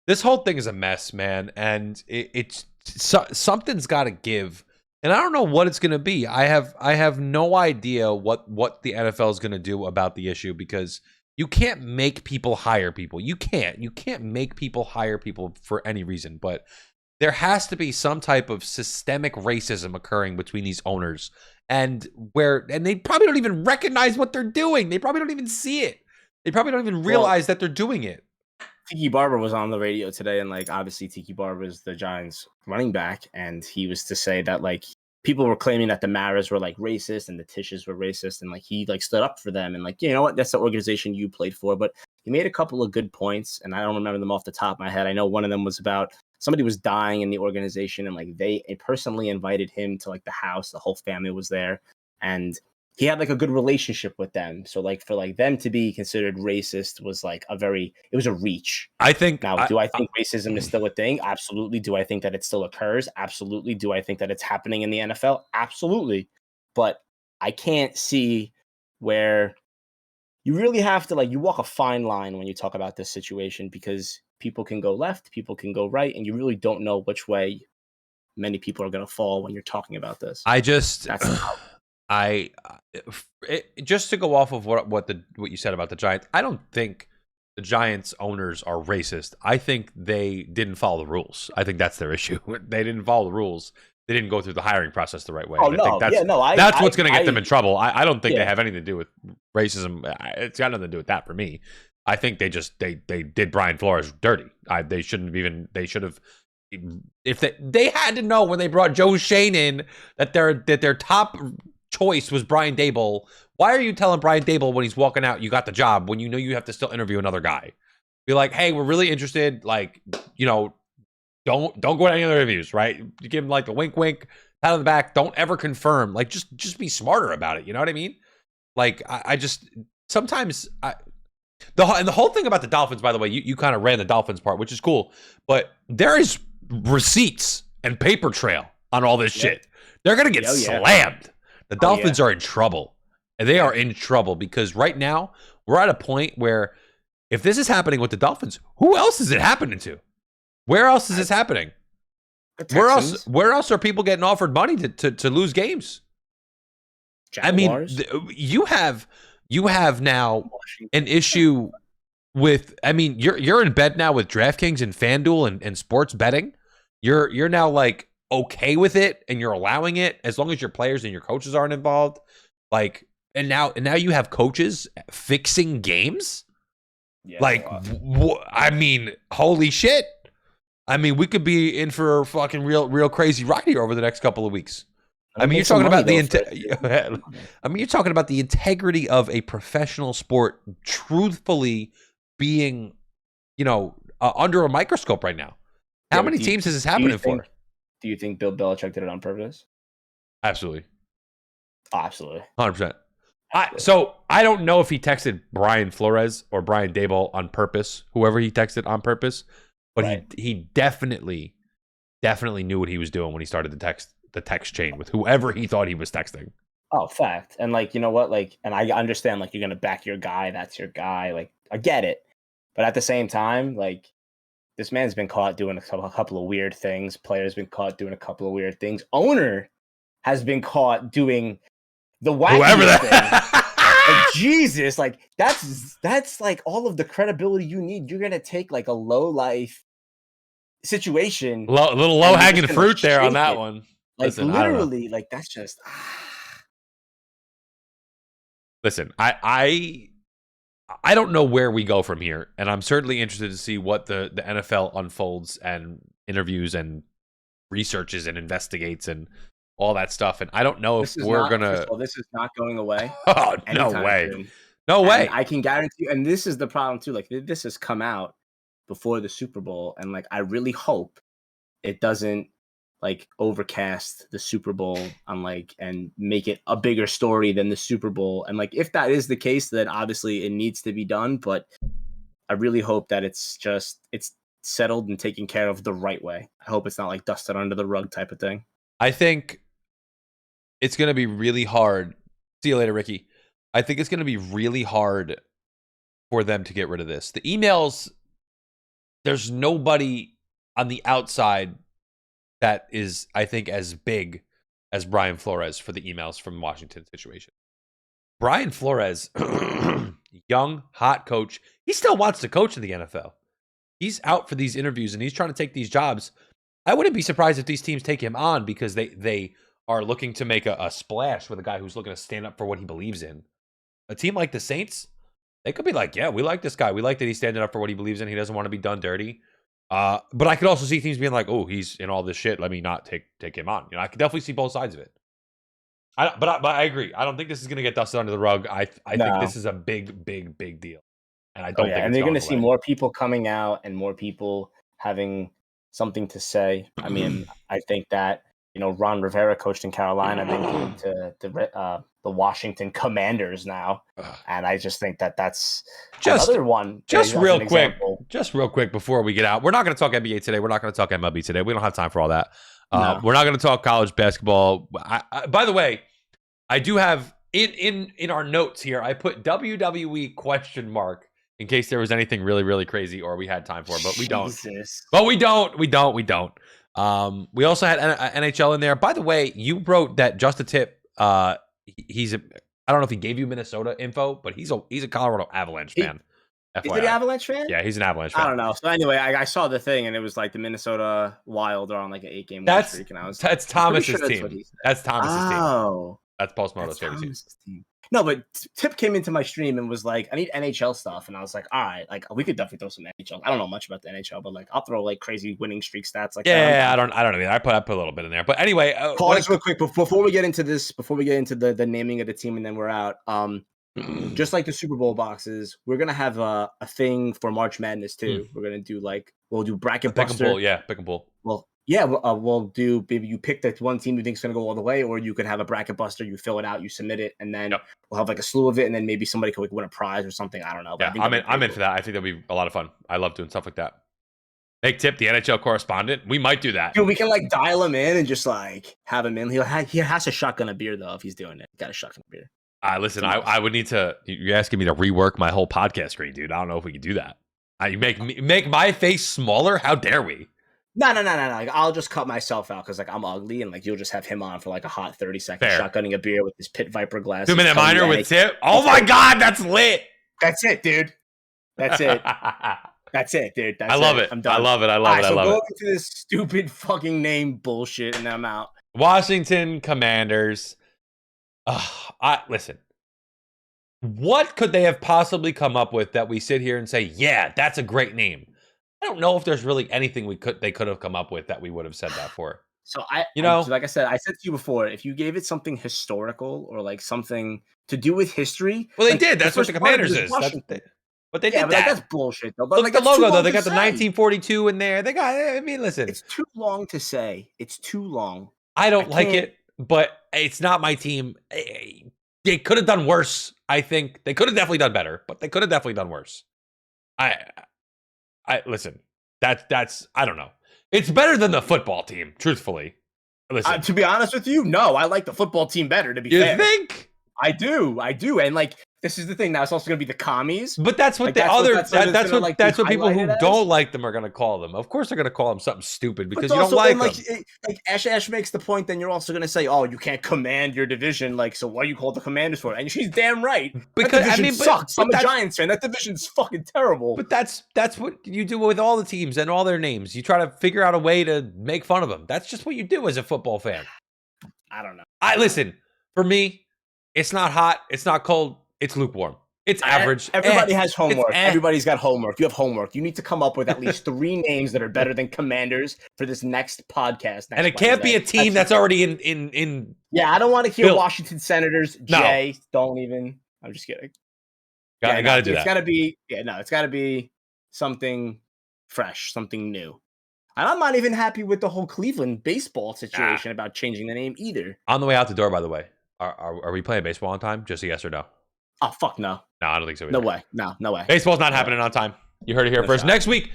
this whole thing is a mess, man. And it's something's got to give. And I don't know what it's going to be. I have no idea what the NFL is going to do about the issue, because you can't make people hire people. You can't make people hire people for any reason. But there has to be some type of systemic racism occurring between these owners, and they probably don't even recognize what they're doing. They probably don't even see it. They probably don't even realize that they're doing it. Tiki Barber was on the radio today, and like obviously Tiki Barber is the Giants running back, and he was to say that like people were claiming that the Maras were like racist and the Tishes were racist, and like he like stood up for them, and like, you know what, that's the organization you played for. But he made a couple of good points, and I don't remember them off the top of my head. I know one of them was about somebody was dying in the organization, and like they personally invited him to like the house. The whole family was there, and he had like a good relationship with them. So like for like them to be considered racist was like it was a reach. I think now, do I think racism is still a thing? Absolutely. Do I think that it still occurs? Absolutely. Do I think that it's happening in the NFL? Absolutely. But I can't see where you really have to like, you walk a fine line when you talk about this situation, because people can go left, people can go right, and you really don't know which way many people are going to fall when you're talking about this. Just to go off of what you said about the Giants, I don't think the Giants owners are racist. I think they didn't follow the rules. I think that's their issue. They didn't follow the rules. They didn't go through the hiring process the right way. Oh, no. That's what's going to get them in trouble. I don't think they have anything to do with racism. It's got nothing to do with that for me. I think they did Brian Flores dirty. They should have. If they had to know when they brought Joe Shane in that their top choice was Brian Daboll. Why are you telling Brian Daboll when he's walking out you got the job when you know you have to still interview another guy? Be like, hey, we're really interested. Like, you know, don't go to any other interviews, right? You give him like a wink, pat on the back. Don't ever confirm. Like, just be smarter about it. You know what I mean? Like, I just sometimes the whole thing about the Dolphins. By the way, you kind of ran the Dolphins part, which is cool, but there is receipts and paper trail on all this shit. They're gonna get slammed. The Dolphins are in trouble. And they are in trouble because right now we're at a point where if this is happening with the Dolphins, who else is it happening to? Where else is this happening? Where else are people getting offered money to lose games? Jaguars. I mean, you have now an issue with, I mean, you're in bed now with DraftKings and FanDuel and sports betting. You're now like okay with it, and you're allowing it as long as your players and your coaches aren't involved. Like, and now you have coaches fixing games. Yeah, like, I mean, holy shit. I mean, we could be in for a fucking real crazy ride here over the next couple of weeks. I mean, you're talking about you're talking about the integrity of a professional sport truthfully being, under a microscope right now. How many teams is this happening for? Do you think Bill Belichick did it on purpose? Absolutely. Absolutely. 100%. So I don't know if he texted Brian Flores or Brian Daboll on purpose, whoever he texted on purpose, but he definitely knew what he was doing when he started the text chain with whoever he thought he was texting. Oh, fact. And like, you know what? Like, and I understand like you're gonna back your guy, that's your guy. Like, I get it. But at the same time, like this man's been caught doing a couple of weird things. Players been caught doing a couple of weird things. Owner has been caught doing the Whoever wackiest thing. that. Like, Jesus, like that's like all of the credibility you need. You're gonna take like a low life situation, Little low hanging fruit there on that one. Like Listen, literally, like that's just. Listen, I don't know where we go from here, and I'm certainly interested to see what the NFL unfolds and interviews and researches and investigates and all that stuff. And I don't know if we're gonna. This is not going away. Oh, no way. Soon. No way. And I can guarantee you, and this is the problem too. Like this has come out before the Super Bowl, and like I really hope it doesn't like overcast the Super Bowl and make it a bigger story than the Super Bowl. And like if that is the case, then obviously it needs to be done. But I really hope that it's settled and taken care of the right way. I hope it's not like dusted under the rug type of thing. I think it's going to be really hard. See you later, Ricky. I think it's going to be really hard for them to get rid of this. The emails, there's nobody on the outside that is, I think, as big as Brian Flores for the emails from Washington situation. Brian Flores, young, hot coach, he still wants to coach in the NFL. He's out for these interviews and he's trying to take these jobs. I wouldn't be surprised if these teams take him on because they are looking to make a splash with a guy who's looking to stand up for what he believes in. A team like the Saints, they could be like, yeah, we like this guy. We like that he's standing up for what he believes in. He doesn't want to be done dirty. But I could also see teams being like, oh, he's in all this shit. Let me not take him on. You know, I could definitely see both sides of it. But I agree. I don't think this is going to get dusted under the rug. I think this is a big deal. And I don't think and they're going to see more people coming out and more people having something to say. I mean, I think that, you know, Ron Rivera coached in Carolina, then came to the Washington Commanders now. And I just think that that's another one. Just real quick before we get out. We're not going to talk NBA today. We're not going to talk MLB today. We don't have time for all that. No. We're not going to talk college basketball. By the way, I do have in our notes here, I put WWE ? In case there was anything really, really crazy or we had time for, but we don't. But we don't. We also had NHL in there. By the way, you wrote that just a tip. I don't know if he gave you Minnesota info, but he's a Colorado Avalanche fan. Is he an Avalanche fan? Yeah, he's an Avalanche fan. I don't know. So anyway, I saw the thing and it was like the Minnesota Wild are on like an 8-game win streak, and that's Thomas's team. That's Thomas's team. Oh, that's Post Moto's favorite team. No, but Tip came into my stream and was like, I need NHL stuff. And I was like, all right, like we could definitely throw some NHL. I don't know much about the NHL, but like I'll throw like crazy winning streak stats like that. Yeah, I don't know. I put a little bit in there. But anyway, pause real quick before we get into this, before we get into the naming of the team and then we're out. Just like the Super Bowl boxes, we're gonna have a thing for March Madness too. We're gonna do we'll do bracket buster. Pick and pull. Well, yeah, we'll do. Maybe you pick that one team you think is going to go all the way, or you could have a bracket buster. You fill it out, you submit it, and then we'll have like a slew of it, and then maybe somebody could win a prize or something. I don't know. Yeah, I'm in for that. I think that'll be a lot of fun. I love doing stuff like that. Make Tip the NHL correspondent. We might do that. Dude, we can like dial him in and just like have him in. He has to shotgun a beer though if he's doing it. Got to shotgun a beer. Listen, I would need to. You're asking me to rework my whole podcast screen, dude. I don't know if we can do that. You make my face smaller. How dare we? No. Like, I'll just cut myself out because like I'm ugly, and like you'll just have him on for like a hot 30 seconds, shotgunning a beer with his Pit Viper glass. 2-minute minor with Tip. Oh my God, that's lit. That's it, dude. That's it. That's it, dude. I love it. I'm done. I love it. I love it. So go into this stupid fucking name bullshit, and I'm out. Washington Commanders. Listen. What could they have possibly come up with that we sit here and say, yeah, that's a great name? I don't know if there's really anything they could have come up with that we would have said that for. So like I said to you before, if you gave it something historical or like something to do with history, well, they like, did. That's what the Commanders is. But they did that. Like, that's bullshit though. But look like, at the logo though. They got the 1942 in there. They got. I mean, listen. It's too long to say. It's too long. I don't like it, but it's not my team. They could have done worse. I think they could have definitely done better, but they could have definitely done worse. I listen. That's I don't know. It's better than the football team, truthfully. Listen, to be honest with you, no, I like the football team better, to be fair. You think? I do. And like, this is the thing. Now it's also going to be the commies. But that's what like, the that's other what, that's what people who don't like them are going to call them. Of course, they're going to call them something stupid because you don't like them. Like Ash makes the point. Then you're also going to say, "Oh, you can't command your division." Like, so what do you call the Commanders for? And she's damn right. Because that division sucks. I'm a Giants fan. That division's fucking terrible. But that's what you do with all the teams and all their names. You try to figure out a way to make fun of them. That's just what you do as a football fan. I don't know. Listen. For me, it's not hot. It's not cold. It's lukewarm. It's average. Everybody has homework. Everybody's got homework. You have homework. You need to come up with at least 3 names that are better than Commanders for this next podcast. And it can't be a team that's already in. Yeah, I don't want to hear Washington Senators. Jay, don't even. I'm just kidding. I got to do that. It's got to be. Yeah, no, it's got to be something fresh, something new. And I'm not even happy with the whole Cleveland baseball situation about changing the name either. On the way out the door, by the way, are we playing baseball on time? Just a yes or no? Oh, fuck no. No, I don't think so either. No way. No way. Baseball's not happening on time. You heard it here first. Next week,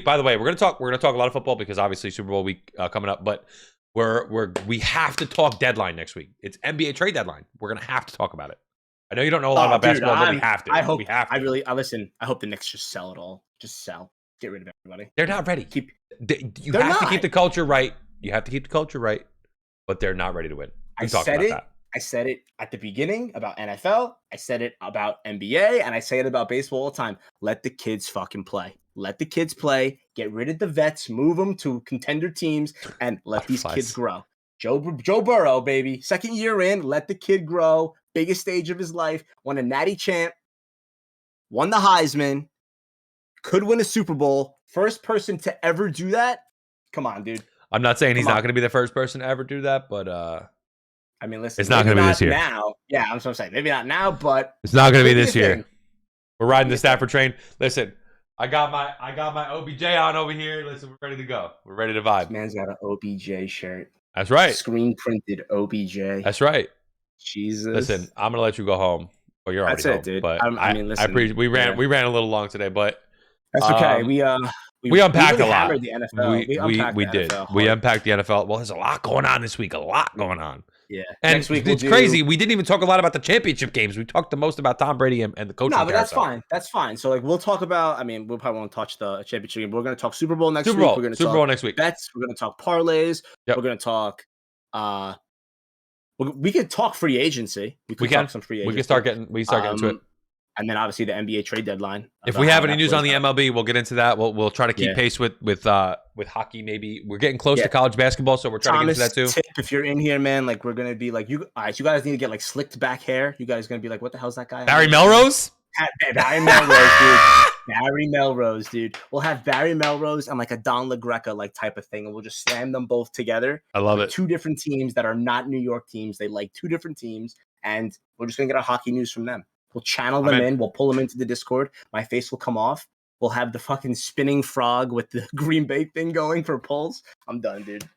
by the way, we're gonna talk a lot of football because obviously Super Bowl week coming up, but we have to talk deadline next week. It's NBA trade deadline. We're gonna have to talk about it. I know you don't know a lot about basketball, but we have to. I hope. We have to. Listen. I hope the Knicks just sell it all. Just sell. Get rid of everybody. They're not ready. You have to keep the culture right. You have to keep the culture right, but they're not ready to win. I said it at the beginning about NFL. I said it about NBA, and I say it about baseball all the time. Let the kids fucking play. Let the kids play. Get rid of the vets. Move them to contender teams, and let these kids grow. Joe Burrow, baby. 2nd year in. Let the kid grow. Biggest stage of his life. Won a Natty Champ. Won the Heisman. Could win a Super Bowl. First person to ever do that. Come on, dude. I'm not saying he's not going to be the first person to ever do that, but I mean, listen, it's not going to be this year. Now, yeah, I'm so saying maybe not now, but it's not going to be this year. We're riding the Stafford train. Listen, I got my OBJ on over here. Listen, we're ready to go. We're ready to vibe. This man's got an OBJ shirt. That's right. Screen printed OBJ. That's right. Jesus. Listen, I'm gonna let you go home. Well, you're already home, dude. But I mean, listen. I appreciate. We ran a little long today, but that's okay. We unpacked really a lot. The NFL. We did. We unpacked the NFL. Well, there's a lot going on this week. A lot going on. Yeah. And next week it's crazy. We didn't even talk a lot about the championship games. We talked the most about Tom Brady and the coaching. No, but that's fine. That's fine. So like we'll talk about. I mean, we'll probably won't touch the championship game. We're going to talk Super Bowl next week. We're going to Super Bowl next week. Bets. We're going to talk parlays. Yep. We're going to talk. We could talk free agency. We can talk some free agency. We can start getting into it. And then obviously the NBA trade deadline. If we have any news on the MLB, we'll get into that. We'll try to keep pace with hockey. Maybe we're getting close to college basketball, so we're trying to get into that too. Tip, if you're in here, man, like we're gonna be like you. All right, you guys need to get like slicked back hair. You guys gonna be like, what the hell's that guy? Barry Melrose. Barry Melrose, dude. Barry Melrose, dude. We'll have Barry Melrose and like a Don LaGreca like type of thing, and we'll just slam them both together. I love it. 2 different teams that are not New York teams. They like 2 different teams, and we're just gonna get our hockey news from them. We'll channel them in. We'll pull them into the Discord. My face will come off. We'll have the fucking spinning frog with the Green Bay thing going for pulls. I'm done, dude.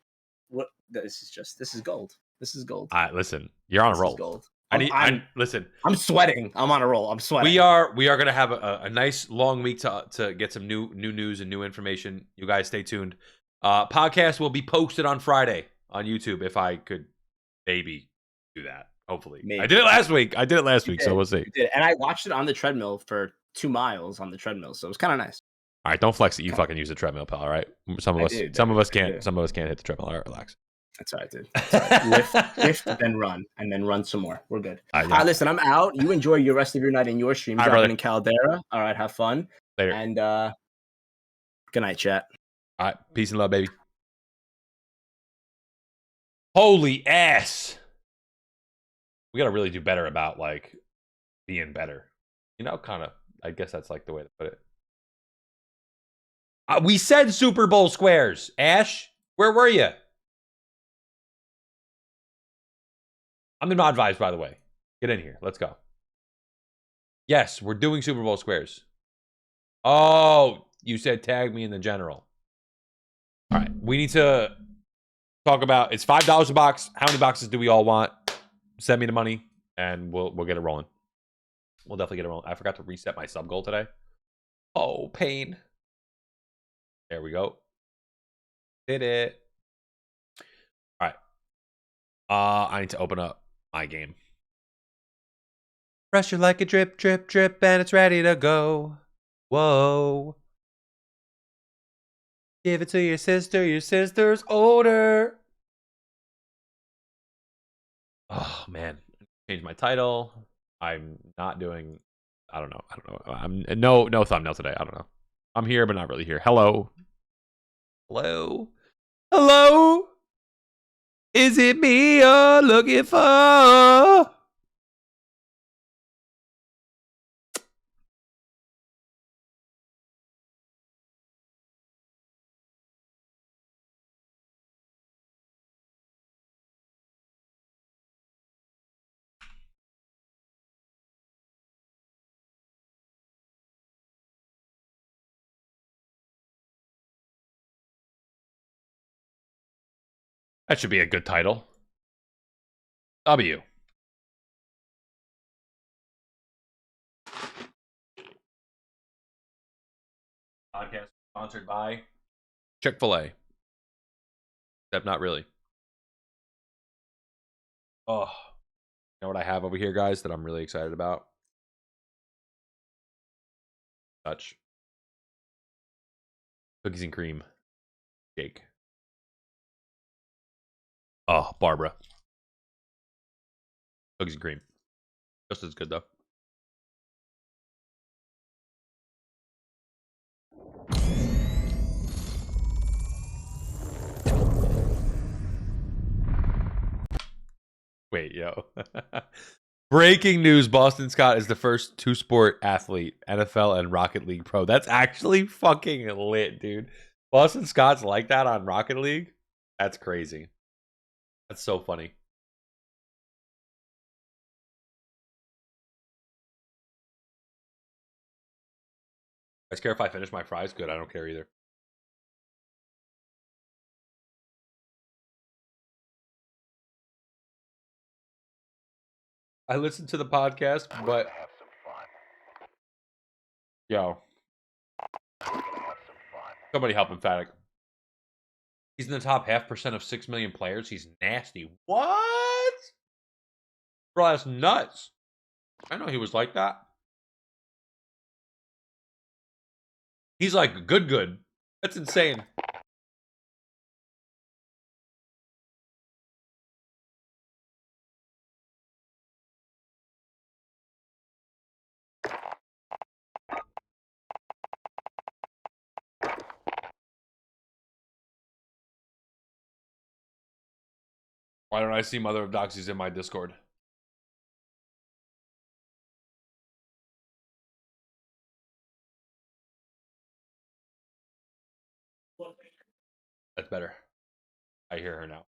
What? This is gold. This is gold. Listen, you're on a roll. Gold. Listen. I'm sweating. I'm on a roll. I'm sweating. We are gonna have a nice long week to get some new news and new information. You guys stay tuned. Podcast will be posted on Friday on YouTube if I could maybe do that. Hopefully. Maybe. I did it last week. So we'll see. And I watched it on the treadmill for 2 miles on the treadmill. So it was kind of nice. All right. Don't flex that you fucking use the treadmill, pal. All right. Some of us can't hit the treadmill. All right. Relax. That's all right, dude. That's all right. Lift, then run, and then run some more. We're good. All right, listen, I'm out. You enjoy your rest of your night in your stream. Dropping in Caldera. All right. Have fun. Later. And good night, chat. All right. Peace and love, baby. Holy ass. We got to really do better about like being better, kind of. I guess that's like the way to put it. We said Super Bowl squares. Ash, where were you? I'm the not advised, by the way. Get in here. Let's go. Yes, we're doing Super Bowl squares. Oh, you said tag me in the general. All right, we need to talk about. It's $5 a box. How many boxes do we all want? Send me the money, and we'll get it rolling. We'll definitely get it rolling. I forgot to reset my sub goal today. Oh, pain. There we go. Did it. All right. I need to open up my game. Pressure like a drip, drip, drip, and it's ready to go. Whoa. Give it to your sister's older. Oh, man. Change my title. I'm not doing, I don't know. I'm no thumbnail today. I don't know. I'm here, but not really here. Hello. Hello. Hello. Is it me you're looking for? That should be a good title. W. Podcast sponsored by Chick-fil-A. Except not really. Oh, you know what I have over here, guys, that I'm really excited about? Touch. Cookies and cream. Shake. Oh, Barbara. Cookies and cream. Just as good, though. Wait, yo. Breaking news. Boston Scott is the first two-sport athlete, NFL and Rocket League pro. That's actually fucking lit, dude. Boston Scott's like that on Rocket League? That's crazy. That's so funny. I care if I finish my fries. Good, I don't care either. I listened to the podcast, but yo, somebody help Emphatic. He's in the top 0.5% of 6 million players. He's nasty. What? Bro, that's nuts. I know he was like that. He's like good. That's insane. Why don't I see Mother of Doxies in my Discord? That's better. I hear her now.